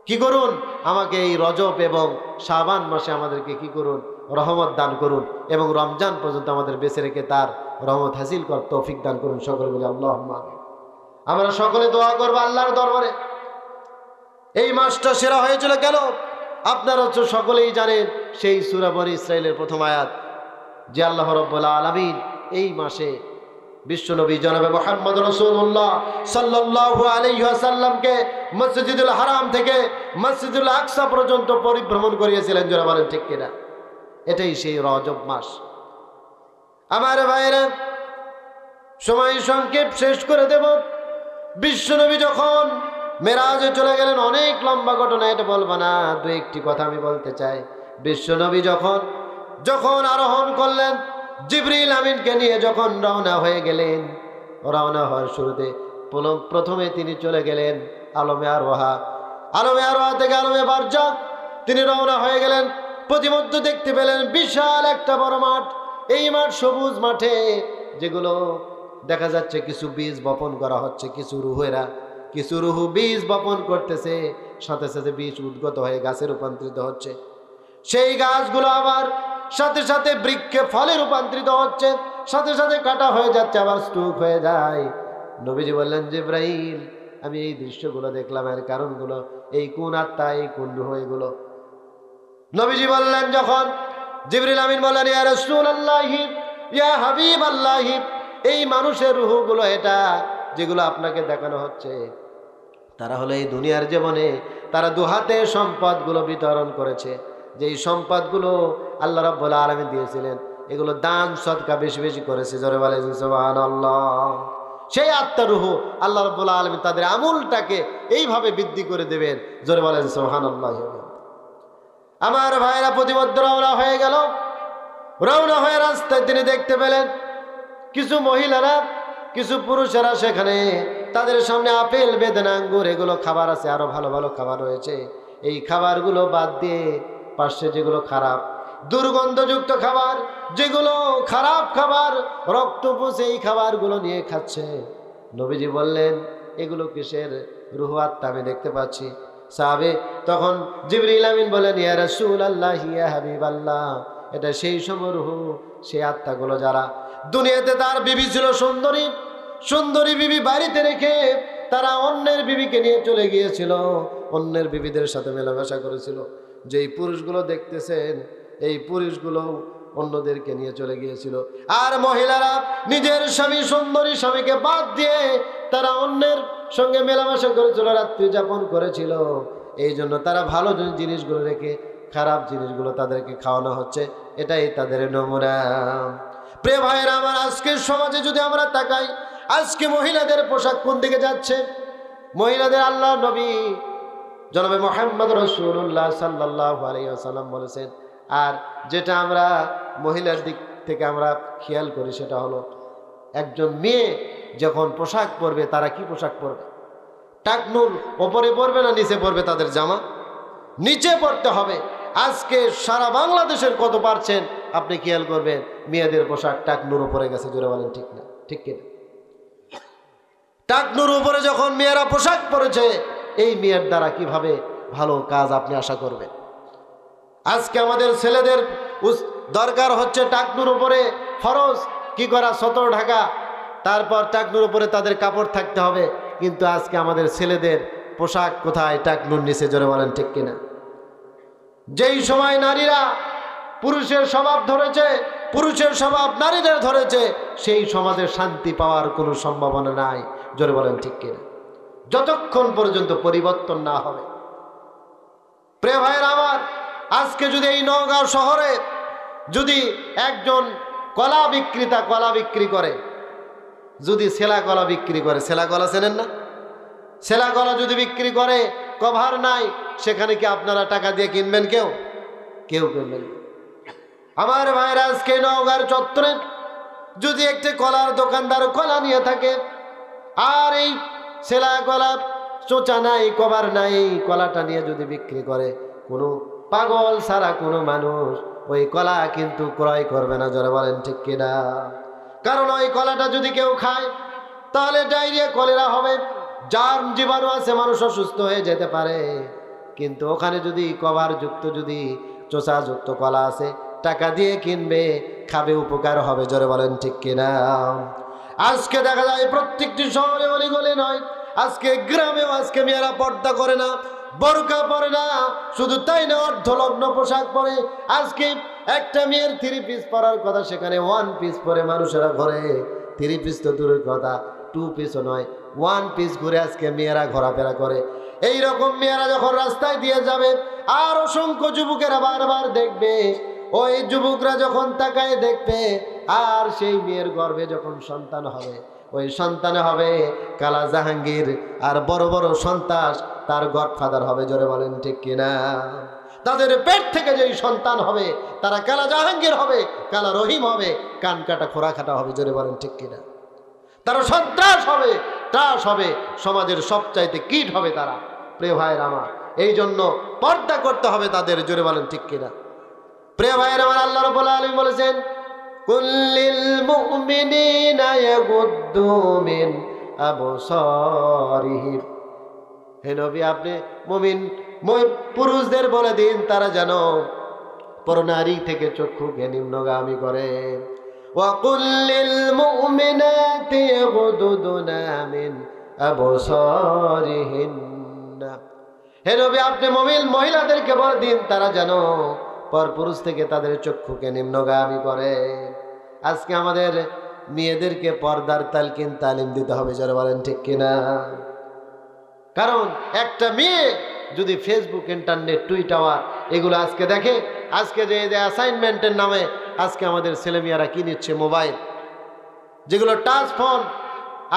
B: কি করুন, আমাকে এই রজব এবং শাবান মাসে আমাদেরকে কি করুন, রহমত দান করুন, এবং রমজান পর্যন্ত আমাদের বেঁচে রেখে তার রহমত হাসিল করার তৌফিক দান করুন। সকলে বলি আল্লাহুম্মা আমিন। আমরা সকলে দোয়া করবো আল্লাহর দরবারে। এই মাসটা সেরা হয়েছিল কেন? আপনারা তো সকলেই জানেন সেই সূরা বনী ইসরাইলের প্রথম আয়াত, যে আল্লাহ রাব্বুল আলামিন এই মাসে বিশ্বনবী জনাবে মুহাম্মদ রাসূলুল্লাহ সাল্লাল্লাহু আলাইহি ওয়াসাল্লামকে মসজিদুল হারাম থেকে মসজিদুল আকসা পর্যন্ত পরিভ্রমণ করিয়েছিলেন। যারা বলেন ঠিক কিনা? এটাই সেই রজব মাস। আমার ভাইরা, সময় সংক্ষেপ শেষ করে দেব। বিশ্বনবী যখন মেরাজে চলে গেলেন, অনেক লম্বা ঘটনা, এটা বলবো না, দু একটি কথা আমি বলতে চাই। বিশ্বনবী যখন আরোহণ করলেন, জিবরিল আমিনকে নিয়ে যখন রওনা হয়ে গেলেন, রওনা হওয়ার শুরুতে প্রথমে তিনি চলে গেলেন আলমে আরোহা থেকে আলমে বারজাক তিনি রওনা হয়ে গেলেন। প্রতিমধ্যে দেখতে পেলেন বিশাল একটা বড় মাঠ। এই মাঠ সবুজ মাঠে, যেগুলো দেখা যাচ্ছে কিছু বীজ বপন করা হচ্ছে, কিছু রুহু বীজ বপন করতেছে, সাথে সাথে বীজ উদ্গত হয়ে গাছে রূপান্তরিত হচ্ছে। সেই গাছগুলো আবার সাথে সাথে বৃক্ষে ফলে রূপান্তরিত হচ্ছে, সাথে সাথে কাটা হয়ে যাচ্ছে, আবার স্তূপ হয়ে যায়। নবীজি বললেন, জিবরাইল, আমি এই দৃশ্যগুলো দেখলাম, এর কারণগুলো, এই কোন আত্মা, এই কোন রূহ, এগুলো। নবীজি বললেন, যখন জিবরিল আমিন বললেন, ইয়া রাসূলুল্লাহ, ইয়া হাবিবাল্লাহ, এই মানুষের রূহগুলো এটা যেগুলো আপনাকে দেখানো হচ্ছে, তারা হলো এই দুনিয়ার জীবনে তারা দুহাতে সম্পদগুলো বিতরণ করেছে। যেই সম্পদগুলো আল্লাহ রাব্বুল আলামিন দিয়েছিলেন, এগুলো দান সদকা বেশি বেশি করেছে। জোরে বলেন সুবহানাল্লাহ। সেই আত্মা রূহ আল্লাহ রাব্বুল আলামিন তাদের আমলটাকে এইভাবে বৃদ্ধি করে দেবেন। জোরে বলেন সুবহানাল্লাহ। আমার ভাইরা, প্রতিমধ্যে রওনা হয়ে গেল। রওনা হয়ে রাস্তায় তিনি দেখতে পেলেন কিছু মহিলারা, কিছু পুরুষেরা সেখানে, তাদের সামনে আপেল, বেদানা, আঙ্গুর, এগুলো খাবার আছে, আরো ভালো ভালো খাবার রয়েছে। এই খাবারগুলো বাদ দিয়ে পাশে যেগুলো খারাপ দুর্গন্ধযুক্ত খাবার, যেগুলো খারাপ খাবার, রক্তপুষ, এই খাবারগুলো নিয়ে খাচ্ছে। নবীজি বললেন, এগুলো কিসের রূহ আত্মা আমি দেখতে পাচ্ছি। সাহাবে তখন জিবরিল আমিন বলেন, ইয়া রাসূলুল্লাহ, ইয়া হাবিবাল্লাহ, এটা সেই সময় রূহ, সেই আত্মাগুলো যারা দুনিয়াতে তার বিবি ছিল সুন্দরী বিবি, বাড়িতে রেখে তারা অন্যের বিবিকে নিয়ে চলে গিয়েছিল, অন্যের বিবিদের সাথে মেলামেশা করেছিল। যেই পুরুষগুলো দেখতেছেন, এই পুরুষগুলো অন্যদেরকে নিয়ে চলে গিয়েছিল। আর মহিলারা নিজের স্বামী, সুন্দরী স্বামীকে বাদ দিয়ে তারা অন্যের সঙ্গে মেলামেশা করেছিল, রাত্রি যাপন করেছিল। এই জন্য তারা ভালো জিনিসগুলো রেখে খারাপ জিনিসগুলো তাদেরকে খাওয়ানো হচ্ছে। এটাই তাদের নমুনা। প্রিয় ভাইয়েরা আমার, আজকের সমাজে যদি আমরা তাকাই, আজকে মহিলাদের পোশাক কোন দিকে যাচ্ছে? মহিলাদের আল্লাহ নবী জনাবে মুহাম্মদ রাসূলুল্লাহ সাল্লাল্লাহু আলাইহি ওয়াসাল্লাম বলেছেন। আর যেটা আমরা মহিলার দিক থেকে আমরা খেয়াল করি, সেটা হলো একজন মেয়ে যখন পোশাক পরবে, তারা কি পোশাক পরবে? টাকনুর ওপরে পরবে না নিচে পরবে? তাদের জামা নিচে পরতে হবে। আজকে সারা বাংলাদেশের কত পারছেন আপনি খেয়াল করবেন, মেয়েদের পোশাক টাকনুর উপরে গেছে। জোরে বলেন ঠিক না? ঠিক কিনা? টাকনুর উপরে যখন মেয়েরা পোশাক পরেছে, এই মেয়ের দ্বারা কিভাবে ভালো কাজ আপনি আশা করবেন? আজকে আমাদের ছেলেদের দরকার হচ্ছে টাকনুর উপরে ফরজ কি করা, সতর ঢাকা, তারপর টাকনুর উপরে তাদের কাপড় থাকতে হবে। কিন্তু আজকে আমাদের ছেলেদের পোশাক কোথায়? টাকনুর নিচে। জোরে বলেন ঠিক কিনা? যেই সময় নারীরা পুরুষের স্বভাব ধরেছে, পুরুষের স্বভাব নারীদের ধরেছে, সেই সমাজে শান্তি পাওয়ার কোনো সম্ভাবনা নাই। জোরে বলেন ঠিক কিনা? যতক্ষণ পর্যন্ত পরিবর্তন না হবে। প্রিয় ভাইয়ের আমার, আজকে যদি এই নওগাঁ শহরে যদি একজন কলা বিক্রেতা কলা বিক্রি করে, যদি সেলা কলা বিক্রি করে, সেলা কলা চেনেন না? সেলা কলা যদি বিক্রি করে, কভার নাই, সেখানে কি আপনারা টাকা দিয়ে কিনবেন? কেউ কিনবেন না। আমার ভাইরা, আজকে নওগাঁর চত্বরে যদি একটি কলার দোকানদার কলা নিয়ে থাকে, আর এই সেলা কলা চোচা নাই, কভার নাই, কলাটা নিয়ে যদি বিক্রি করে, কোনো পাগল ছাড়া কোনো মানুষ ওই কলা কিন্তু ক্রয় করবে না। জোরে বলেন ঠিক কিনা? কারণ ওই কলাটা যদি কেউ খায় তাহলে ডায়রিয়া, কলেরা হবে, জার্ম জীবাণু আছে, মানুষ অসুস্থ হয়ে যেতে পারে। কিন্তু ওখানে যদি কভার যুক্ত, যদি চোষা যুক্ত কলা আছে, টাকা দিয়ে কিনবে, খাবে, উপকার হবে। জোরে বলেন ঠিক কিনা? আজকে দেখা যায় প্রত্যেকটি শহরে অলিগলি নয়, আজকে গ্রামেও আজকে মেয়েরা পর্দা করে না, বোরকা পরে না। শুধু তাই না, অর্ধলগ্ন পোশাক পরে। আজকে একটা মেয়ের 3 পিস পরার কথা, সেখানে 1 পিস পরে মানুষেরা ঘরে। 3 পিস তো দূরের কথা, 2 পিসও নয়, 1 পিস ঘুরে আজকে মেয়েরা ঘোরাফেরা করে। এই রকম মেয়েরা যখন রাস্তায় দিয়ে যাবে, আর অসংখ্য যুবকেরা বারবার দেখবে, ওই যুবকরা যখন তাকায় দেখবে, আর সেই মেয়ের গর্ভে যখন সন্তান হবে, ওই সন্তানে হবে কালা জাহাঙ্গীর, আর বড় বড় সন্তান তার গডফাদার হবে। জোরে বলেন ঠিক কিনা? তাদের পেট থেকে যেই সন্তান হবে, তারা কালা জাহাঙ্গীর হবে, কালা রহিম হবে, কান কাটা খোরা খাটা হবে। জোরে বলেন ঠিক কিনা? তারা সন্ত্রাস হবে, ত্রাস হবে, সমাজের সবচাইতে কীট হবে তারা। প্রিয় ভাইয়ের আমার, এই জন্য পর্দা করতে হবে তাদের। জোরে বলেন ঠিক কিনা? প্রিয় ভাইয়ের আমার, আল্লাহ রাব্বুল আলামিন বলেছেন, কুল্লিল মুমিনিনা ইয়াগুদ্দু মিন আবসারিহিম। হে নবী, আপনি মুমিন পুরুষদের বলে দিন, তারা যেন পরনারী থেকে চক্ষুকে নিম্নগামী করে। ওয়া কুল্লিল মুমিনাতি ইয়াগুদ্দুনা মিন আবসারিহিন্না। হে নবী, আপনি মুমিন মহিলাদেরকে বলে দিন, তারা যেন পরপুরুষ থেকে তাদের চক্ষুকে নিম্নগামী করে। আজকে আমাদের মেয়েদেরকে পর্দার তালিম দিতে হবে। যারা বলেন ঠিক কিনা? কারণ একটা মেয়ে যদি ফেসবুক, ইন্টারনেট, টুইটার এগুলো আজকে দেখে, আজকে যে অ্যাসাইনমেন্টের নামে আজকে আমাদের ছেলেমেয়েরা কি নিচ্ছে, মোবাইল, যেগুলো টাচ ফোন,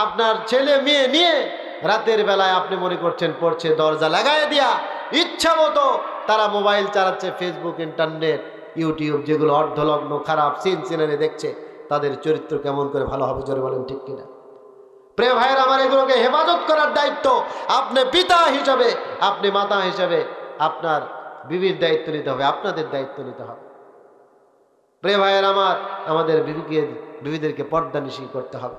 B: আপনার ছেলে মেয়ে নিয়ে রাতের বেলায় আপনি মনে করছেন পড়ছে, দরজা লাগায় দিয়া ইচ্ছা মতো তারা মোবাইল চালাচ্ছে, ফেসবুক, ইন্টারনেট, ইউটিউব, যেগুলো অর্ধলগ্ন খারাপ সিনারি দেখছে, তাদের চরিত্র কেমন করে ভালো হবে? জোরে বলেন ঠিক কিনা? প্রিয় ভাইয়ের আমার, এগুলোকে হেফাজত করার দায়িত্ব আপনি পিতা হিসাবে, আপনি মাতা হিসাবে, আপনার বিবির দায়িত্ব নিতে হবে, আপনাদের দায়িত্ব নিতে হবে। প্রিয় ভাইয়ের আমার, আমাদের বিবিদেরকে পর্দা নিষিদ্ধ করতে হবে।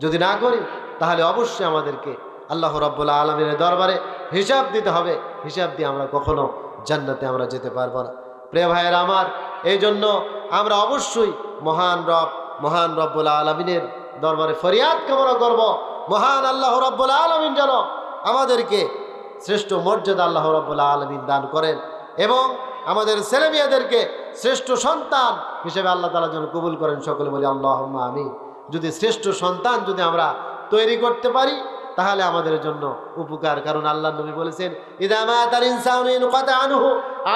B: যদি না করি তাহলে অবশ্যই আমাদেরকে আল্লাহ রাব্বুল আলামিনের দরবারে হিসাব দিতে হবে। হিসাব দিয়ে আমরা কখনো জান্নাতে আমরা যেতে পারবো না। প্রিয় ভাইয়ের আমার, এই জন্য আমরা অবশ্যই মহান রব্বুল আলামিনের দরবারে ফরিয়াদ কামনা করব, মহান আল্লাহ রাব্বুল আলামিন যেন আমাদেরকে শ্রেষ্ঠ মর্যাদা আল্লাহ রাব্বুল আলামিন দান করেন, এবং আমাদের ছেলে মেয়েদেরকে শ্রেষ্ঠ সন্তান হিসেবে আল্লাহ তাআলা যেন কবুল করেন। সকলে বলি আল্লাহুম্মা আমিন। যদি শ্রেষ্ঠ সন্তান যদি আমরা তৈরি করতে পারি তাহলে আমাদের জন্য উপকার। কারণ আল্লাহ নবী বলেছেন, ইযা মাতাল ইনসানু ইনকাতা আনহু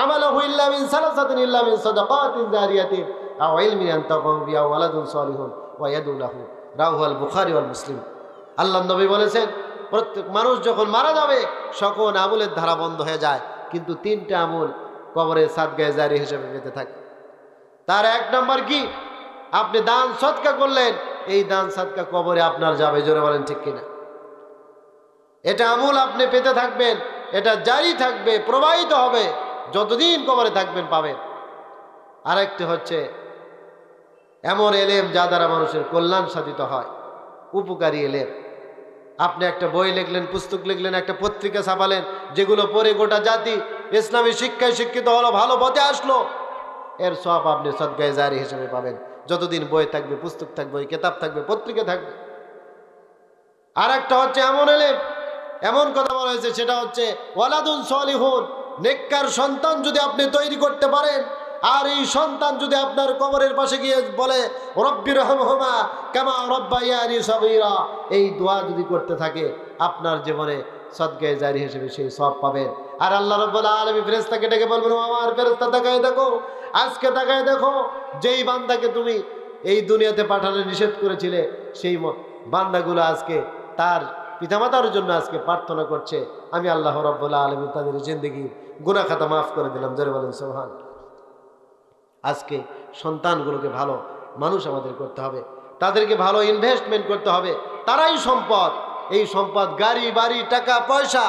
B: আমালুহু ইল্লা মিন সালাসাতিন ইল্লা মিন সাদাকাতিন জারিয়াতিন আও ইলমিন ইয়ানতাফাউ বিহি আও ওয়ালাদুন সালিহুন ওয়া ইয়াদউ লাহু, রাওয়াহুল বুখারী ওয়াল মুসলিম। আল্লাহ নবী বলেছেন, প্রত্যেক মানুষ যখন মারা যাবে সকল আমলের ধারা বন্ধ হয়ে যায়, কিন্তু 3টা আমল কবরে সাদগায়ে জারি হিসেবে পেতে থাকে। তার 1 নম্বর কি? আপনি দান সদকা করলেন, এই দান সদকা কবরে আপনার যাবে। জোরে বলেন ঠিক কিনা? এটা আমল আপনি পেতে থাকবেন, এটা জারি থাকবে, প্রবাহিত হবে, যতদিন কবরে থাকবেন পাবেন। আরেকটি হচ্ছে এমন এলেম যা দ্বারা মানুষের কল্যাণ সাধিত হয়, উপকারী এলেম। আপনি একটা বই লিখলেন, পুস্তক লিখলেন, একটা পত্রিকা ছাপালেন, যেগুলো পড়ে গোটা জাতি ইসলামী শিক্ষায় শিক্ষিত হলো, ভালো পথে আসলো, এর সওয়াব আপনি সদকায়ে জারি হিসেবে পাবেন। যতদিন বই থাকবে, পুস্তক থাকবে, কিতাব থাকবে, পত্রিকা থাকবে। আর একটা হচ্ছে এমন এলেম, এমন কথা বলা হয়েছে, সেটা হচ্ছে ওয়ালাদুন সলিহুন, নেককার সন্তান যদি আপনি তৈরি করতে পারেন, আর এই সন্তান যদি আপনার কবরের পাশে গিয়ে বলে রব্বি রহমহুমা কামা রব্বায়ানি সগীরা, এই দোয়া যদি করতে থাকে আপনার জীবনে সদকায়ে জারি হিসেবে সেই সওয়াব পাবেন। আর আল্লাহ রাব্বুল আলামিন ফেরেশতাকে ডেকে বলবেন, ও আমার ফেরেশতা তাকায় দেখো, আজকে তাকায় দেখো, যেই বান্দাকে তুমি এই দুনিয়াতে পাঠানো নিষেধ করেছিলে সেই বান্দাগুলো আজকে তার পিতামাতার জন্য আজকে প্রার্থনা করছে, আমি আল্লাহ রাব্বুল আলামিন তাদের জিন্দেগি গুনাহ খাতা মাফ করে দিলাম। জোরে বলেন সুবহানাল্লাহ। আজকে সন্তানগুলোকে ভালো মানুষ আমাদের করতে হবে, তাদেরকে ভালো ইনভেস্টমেন্ট করতে হবে, তারাই সম্পদ। এই সম্পদ গাড়ি বাড়ি টাকা পয়সা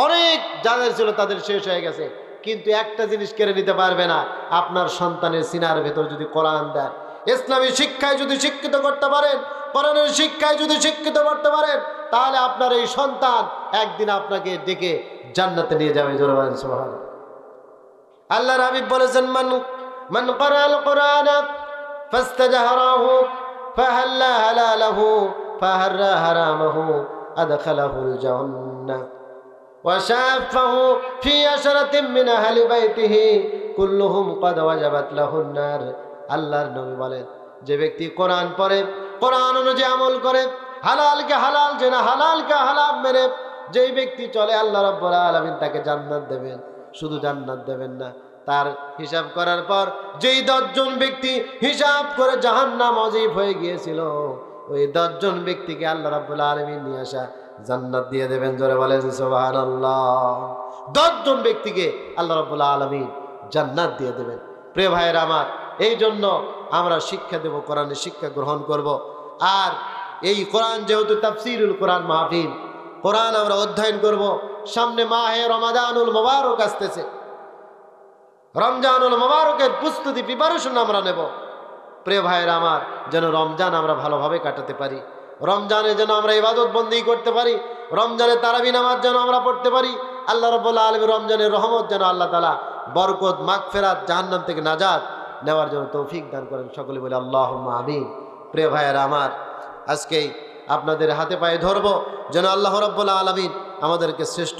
B: অনেক যাদের ছিল তাদের শেষ হয়ে গেছে, কিন্তু একটা জিনিস কেড়ে নিতে পারবে না, আপনার সন্তানের সিনার ভেতর যদি কোরআন দেন, ইসলামী শিক্ষায় যদি শিক্ষিত করতে পারেন, কোরআনের শিক্ষায় যদি শিক্ষিত করতে পারেন, তাহলে আপনার এই সন্তান একদিন আপনাকে ডেকে জান্নাতে নিয়ে যাবে। জোরে বলেন সুবহানাল্লাহ। আল্লাহর হাবিব বলেছেন, মান ক্বারাআল কুরআনা ফাস্তাজহারাহু ফাহাল্লা হালালাহু ফাহাররা হারামাহু আদখালাহুল জান্নাহ ওয়া শাফাহু ফি আশরাতিন মিন আহলি বাইতিহি কুল্লুহুম ক্বাদ ওয়াজাবাত লাহুন নার। আল্লাহর নবী বলেন, যে ব্যক্তি কোরআন পড়ে, কোরআন অনুযায়ী আমল করে, হালালকে হালাল জেনে হালালকে হারাম মেনে যেই ব্যক্তি চলে, আল্লাহ রাব্বুল আলামিন তাকে জান্নাত দেবেন। শুধু জান্নাত দেবেন না, তার হিসাব করার পর যেই 10 জন ব্যক্তি হিসাব করে জাহান্নাম অজীব হয়ে গিয়েছিল, ওই 10 জন ব্যক্তিকে আল্লাহ রাব্বুল আলামিন নিয়ে আসা জান্নাত দিয়ে দেবেন। জোরে বলেন সুবহানাল্লাহ। 10 জন ব্যক্তিকে আল্লাহ রাব্বুল আলামিন জান্নাত দিয়ে দেবেন। প্রিয় ভাইয়েরা আমার, এই জন্য আমরা শিক্ষা দেব, কোরআনের শিক্ষা গ্রহণ করব। আর এই কোরআন যেহেতু তাফসীরুল কোরআন মাহফিল, কোরআন আমরা অধ্যয়ন করব। সামনে মাহে রমাদানুল মুবারক আসতেছে, রমজানুল মুবারকের প্রস্তুতি প্রিপারেশন আমরা নেব। প্রিয় ভাইয়েরা আমার, যেন রমজান আমরা ভালোভাবে কাটাতে পারি, রমজানে যেন আমরা ইবাদত বন্দেগী করতে পারি, রমজানে তারাবি নামাজ যেন আমরা পড়তে পারি। আল্লাহ রাব্বুল আলামিন রমজানের রহমত যেন আল্লাহ তাআলা বরকত, মাগফিরাত, জাহান্নাম থেকে নাজাত নেওয়ার জন্য তৌফিক দান করেন। সকলে বলে আল্লাহুম্মা আমিন। প্রিয় ভাইয়েরা আমার, আজকেই আপনাদের হাতে পায়ে ধরবো যেন আল্লাহ রাব্বুল আলামিন আমাদেরকে শ্রেষ্ঠ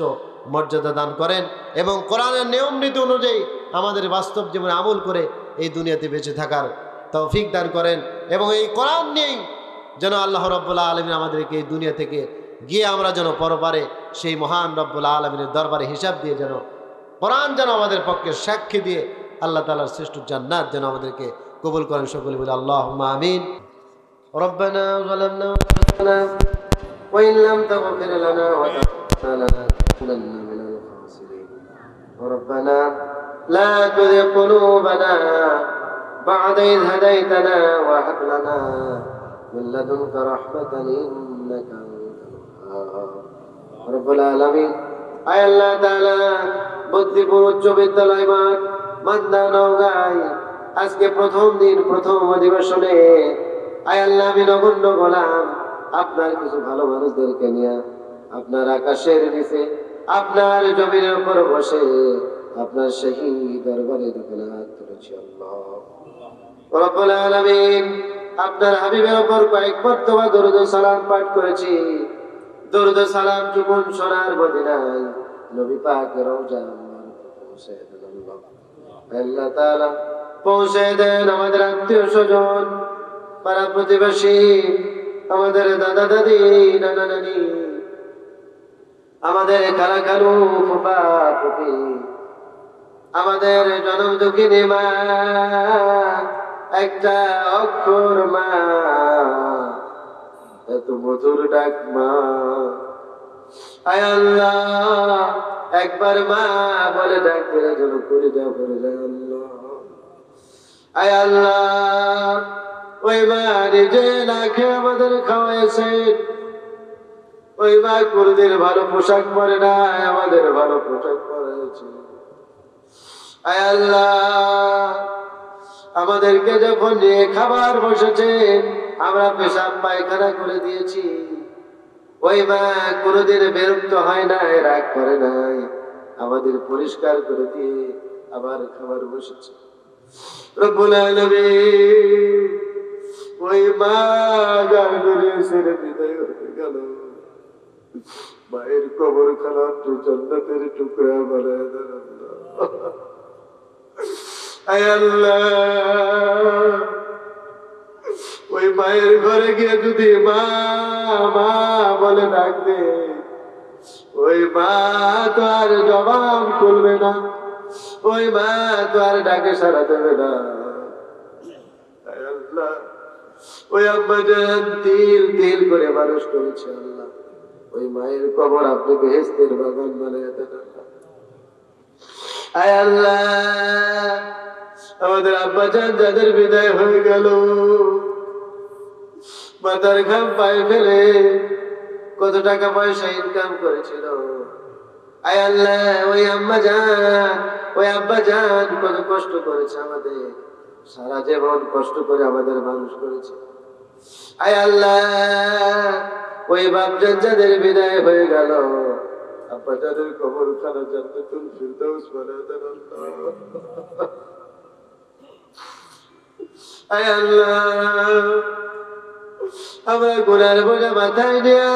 B: মর্যাদা দান করেন এবং কোরআনের নিয়ম নীতি অনুযায়ী আমাদের বাস্তব জীবনে আমল করে এই দুনিয়াতে বেঁচে থাকার তৌফিক দান করেন। এবং এই কোরআন নিয়েই যেন আল্লাহ রাব্বুল আলামিন আমাদেরকে এই দুনিয়া থেকে গিয়ে আমরা যেন পরপারে সেই মহান রাব্বুল আলামিনের দরবারে হিসাব দিয়ে যেন কোরআন যেন আমাদের পক্ষে সাক্ষী দিয়ে আল্লাহ তাআলার শ্রেষ্ঠ জান্নাত যেন আমাদেরকে কবুল করেন। সকলে বলে আল্লাহুম্মা আমিন। রব্বানা যালামনা আনফুসানা ওয়া ইন লাম তাগফির লানা ওয়া তারহামনা লানাকুনান্না মিনাল খাসিরিন। রব্বানা লা তুযিগ কুলুবানা বা'দা ইয হাদাইতানা ওয়া হাব লানা মিন লাদুনকা রাহমাতান ইন্নাকা আনতাল ওয়াহ্হাব। রব্বুল আলামিন, আয় আল্লাহ তাআলা, বুদ্ধিপুর উচ্চ বিদ্যালয় মাঠ মান্দা নওগাঁয় আজকে প্রথম দিন, প্রথম অধিবেশনে আয় আল্লাহ, আমি নগণ্য গোলাম আপনার কিছু ভালো মানুষদেরকে নিয়ে আপনার আকাশের নিচে আপনার জমিনের উপর বসে আপনার সেই দরবারে হাত তুলেছি। আল্লাহ রব্বুল আলামিন, আপনার হাবিবের উপর কয়েক মর্তবা দরুদ ও সালাম পাঠ করেছি। দরুদ ও সালাম যুবন সোনার মদিনায় নবী পাকের রওজা পৌঁছে দেন। আল্লাহ তাআলা পৌঁছে দেন আমাদের আত্মীয় স্বজন, পাড়া প্রতিবেশী, আমাদের দাদা দাদি, নানা নানি, আমাদের খালা খালু, ফুফা ফুফি, আমাদের জনম দুঃখিনী মা, একটা অক্ষর মা, এত মধুর ডাক মা। আয় আল্লাহ, একবার মা বলে ডাক করে যেন করে যায় আল্লাহ। আয় আল্লাহ, ওই মা নিজে না খেয়ে আমাদের খাওয়াইছে, ওই মা কোনদিন ভালো পোশাক পরে না, আমাদের ভালো পোশাক পরেছে। আয় আল্লাহ, আমাদেরকে যখন নিয়ে খাবার বসেছে আমরা পেশাব পায়খানা করে দিয়েছি, ওই মা কোনদিন বিরক্ত হয় নাই, রাগ করে নাই, আমাদের পরিষ্কার করে দিয়ে আবার খাবার বসেছে। রব্বুল আলামিন, ওই মা যার দুনিয়া ছেড়ে বিদায় হয়ে গেল, মায়ের কবর খানা জান্নাতের টুকরা বানায় দেন আল্লাহ।
A: আয় আল্লাহ, ওই মায়ের ঘরে গিয়ে যদি মা মা বলে ডাক দে, ওই মা তো আর জবান খুলবে না, ওই মা তো আর ডাকে সাড়া দেবে না। আয় আল্লাহ, ওই আব্বা জান তিল তিল করে মানুষ করেছে আল্লাহ, ওই মায়ের কবর আপনি বেহেশতের বাগান বানিয়ে দেন আল্লাহ। আয় আল্লাহ, আমাদের আব্বা জান যাদের বিদায় হয়ে গেল, মাথার ঘাম পায়ে ফেলে কত টাকা পয়সা ইনকাম করেছিল, আয় আল্লাহ ওই আম্মা জান ওই আব্বা জান কত কষ্ট করেছে, আমাদের সারা জীবন কষ্ট করে আমাদের মানুষ করেছে। আয় আল্লাহ, ওই বাপ জান যাদের বিদায় হয়ে গেল, আব্বা জানের কবর খানা জান্নাতুল ফিরদাউস বানায় দেন আল্লাহ। আয় আল্লাহ, আমরা গুনার বোঝা মাথায় নিয়া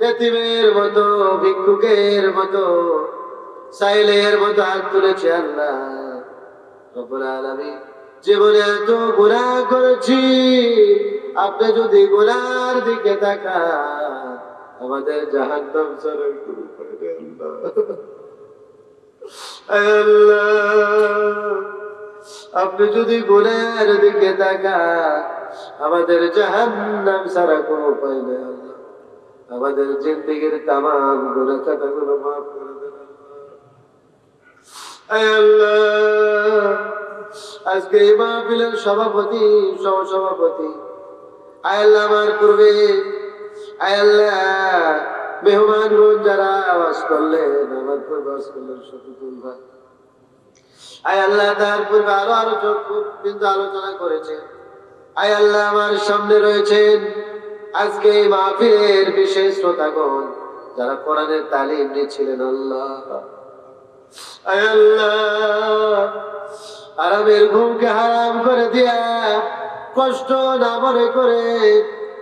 A: এতিমের মতো ভিক্ষুকের মতো সাইলের মতো হাত তুলেছে আল্লাহ। রব্বুল আলামিন, জীবনে এত গুনাহ করেছি, আপনি যদি গুনার দিকে তাকান, আমাদের জাহান্নাম ছাড়া কোনো উপায় নেই আল্লাহ। আয় আল্লাহ, আপনি যদি গুনার দিকে তাকান, আমাদের জাহান্নাম ছাড়া কোনো উপায় নেই আল্লাহ। আমাদের জিন্দেগির তামাম গুনাহ খাতাগুলো মাফ করে দেন আল্লাহ। আয় আল্লাহ, আজকে এই মাহফিলের সভাপতি সহ সভাপতি, আয় আল্লাহ আমার পূর্বে আয় আল্লাহ মেহমানগণ যারা আওয়াজ করলেন, আমার পূর্বে আওয়াজ করলেন শফিকুল ভাই, আয় আল্লাহ তার পূর্বে আরো কিন্তু আলোচনা করেছে। আয় আল্লাহ, আমার সামনে রয়েছেন আজকে এই মাহফিলের বিশেষ শ্রোতাগণ যারা কোরআনের তালিম নিচ্ছিলেন আল্লাহ। আয় আল্লাহ, আরামের ঘুমকে হারাম করে দিয়া কষ্ট না মনে করে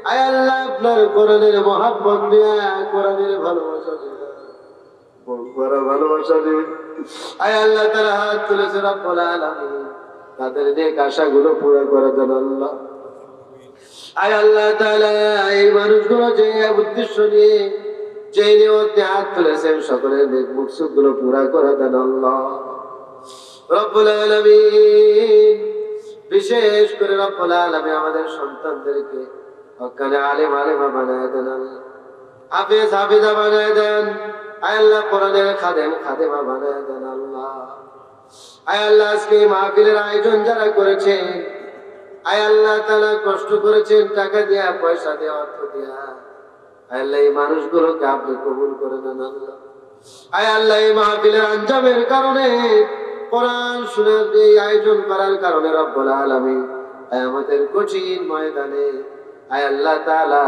A: আয় আল্লাহ আপনার কোরআনের মহাব্বত দিয়া, কোরআনের ভালোবাসা দিয়া, ভালোবাসা দিয়ে আয় আল্লাহ তারা হাত তুলেছে রব্বুল আলামিন, তাদের নেক আশাগুলো পুরো করে দেন আল্লাহ। আয় আল্লাহ তাআলা, এই মানুষগুলো যে উদ্দেশ্য নিয়ে যে নিয়তে হাত তুলেছেন, সকলের নেক মুকসুদগুলো পুরা করে দেন আল্লাহ। রব্বুল আলামিন, বিশেষ করে রব্বুল আলামিন আমাদের সন্তানদেরকে হক্কানি আলেম আলেমা বানায় দেন আল্লাহ, হাফেজ হাফিজা বানায় দেন। আয় আল্লাহ, কোরআনের খাদেম খাদেমা বানায় দেন আল্লাহ। আয় আল্লাহ, আজকে মাহফিলের আয়োজন যারা করেছেন, আয় আল্লাহ তাআলা কষ্ট করেছেন টাকা দিয়া, পয়সা দিয়া, অর্থ দিয়া, আয় আল্লাহ এই মানুষগুলোকে আপনি কবুল করে নেন আল্লাহ। আয় আল্লাহ, এই মাহফিলের আঞ্জামের কারণে, কোরআন শোনার এই আয়োজন করার কারণে রব্বুল আলামিন আমাদের কঠিন ময়দানে আয় আল্লাহ তাআলা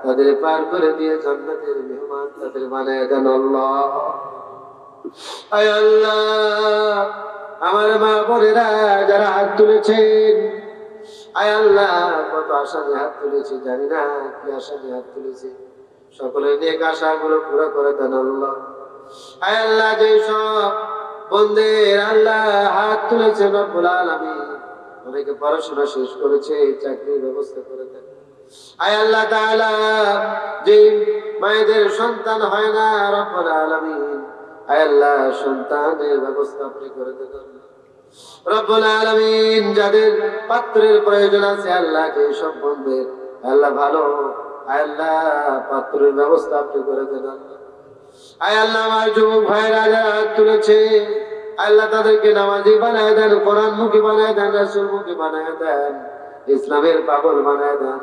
A: তাদের পার করে দিয়ে জান্নাতের মেহমান তাদের বানায় দেন আল্লাহ। আয় আল্লাহ, আমার মা বোনেরা যারা হাত তুলেছেন, আয় আল্লাহ কত আশা নিয়ে হাত তুলেছে, জানি না কি আশা নিয়ে হাত তুলেছে, সকলের নেক আশাগুলো পুরো করে দেন আল্লাহ। আয় আল্লাহ, যে সব বন্দের আল্লাহ হাত তুলেছে রব্বুল আলামিন, অনেকে পড়াশোনা শেষ করেছে, চাকরির ব্যবস্থা করে দেন। আয় আল্লাহ তাআলা, যে মায়েদের সন্তান হয় না রব্বুল আলামিন, আয় আল্লাহ সন্তানের ব্যবস্থা আপনি করে দেন রব্বুল আলামিন। যাদের পাত্রের প্রয়োজন আছে আল্লাহ, যে সব বন্ধের আল্লাহ ভালো, আয় আল্লাহ পাত্রের ব্যবস্থা আপনি করে দেন আল্লাহ। আয় আল্লাহ, আমার যুবক ভাইরা যারা হাত তুলেছে, আল্লাহ তাদেরকে নামাজি বানায় দেন, কোরআনমুখী বানায় দেন, রাসূলমুখী বানায় দেন, ইসলামের পাগল বানায় দেন।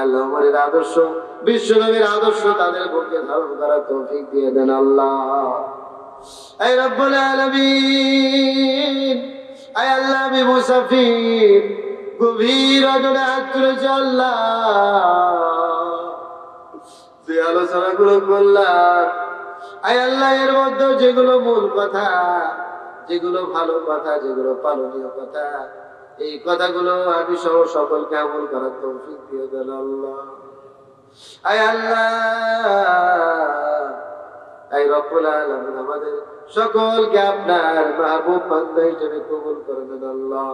A: আল্লাহ আমাদের আদর্শ, বিশ্ব নবীর আদর্শ তাদের বুকে ধারণ করার তৌফিক দিয়ে দেন আল্লাহ। আয় রব্বুল আলামিন, আয় আল্লাহ আমি মুসাফির, গভীর অজরে হাত তুলেছে আল্লাহ, যে আলোচনাগুলো করলাম আয় আল্লাহ এর মধ্যে যেগুলো মূল কথা, যেগুলো ভালো কথা, যেগুলো পালনীয় কথা, এই কথাগুলো আমি সহ সকলকে আমল করার তৌফিক দিয়ে দেন আল্লাহ। আয় আল্লাহ, এই রব্বুল আলামিন আমাদের সকলকে আপনার মাহবুব বান্দা হিসেবে কবুল করে নেন আল্লাহ।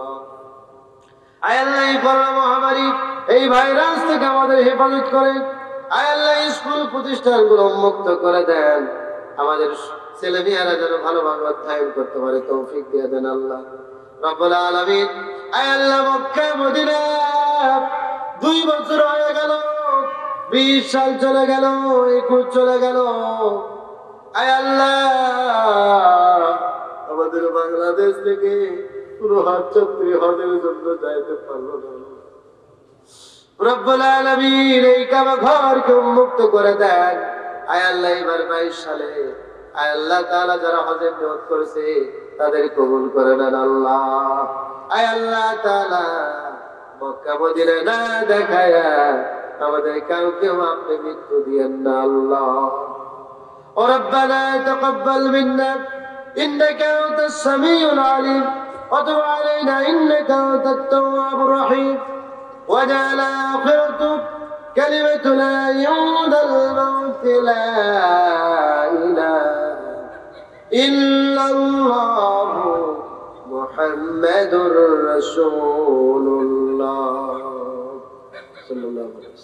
A: আয় আল্লাহ, এই করোনা মহামারী, এই ভাইরাস থেকে আমাদের হেফাজত করেন। আয় আল্লাহ, স্কুল প্রতিষ্ঠানগুলো মুক্ত করে দেন। আমাদের ছেলেমেয়েরা যেন ভালোভাবে অধ্যয়ন করতে পারে তৌফিক দিয়ে দেন আল্লাহ রব্বুল আলামিন। আয় আল্লাহ, মক্কা মদিনা 2 বছর হয়ে গেল, 20 সাল চলে গেল, 21 চলে গেল। আয় আল্লাহ, আমাদের বাংলাদেশ থেকে পুরো হজযাত্রী হজের জন্য যাইতে পারলো না। রব্বুল আলামিন, এই কাবা ঘরকে উন্মুক্ত করে দেন। আয় আল্লাহ, এবার 22 সালে আয় আল্লাহ তাআলা যারা হজের নিয়ত করেছে তাদের কবুল করে নেন আল্লাহ। আয় আল্লাহ তাআলা, মক্কা মদিনা না দেখায়া আমাদের কাউকেও আপনি মৃত্যু দিয়েন না আল্লাহ। ও রব্বানা তাকাব্বাল মিন্না ইন্নাকা আনতাস সামিউল আলিম ওয়া তুব আলাইনা ইন্নাকা আনতাত তাওয়াবুর রহিম ওয়াজআল আখিরাতু কালিমাতু লা ইউদাল মাউত লা ইলাহা ইল্লাল্লাহু মুহাম্মাদুর রাসূলুল্লাহ সাল্লাল্লাহু আলাইহি ওয়াসাল্লাম।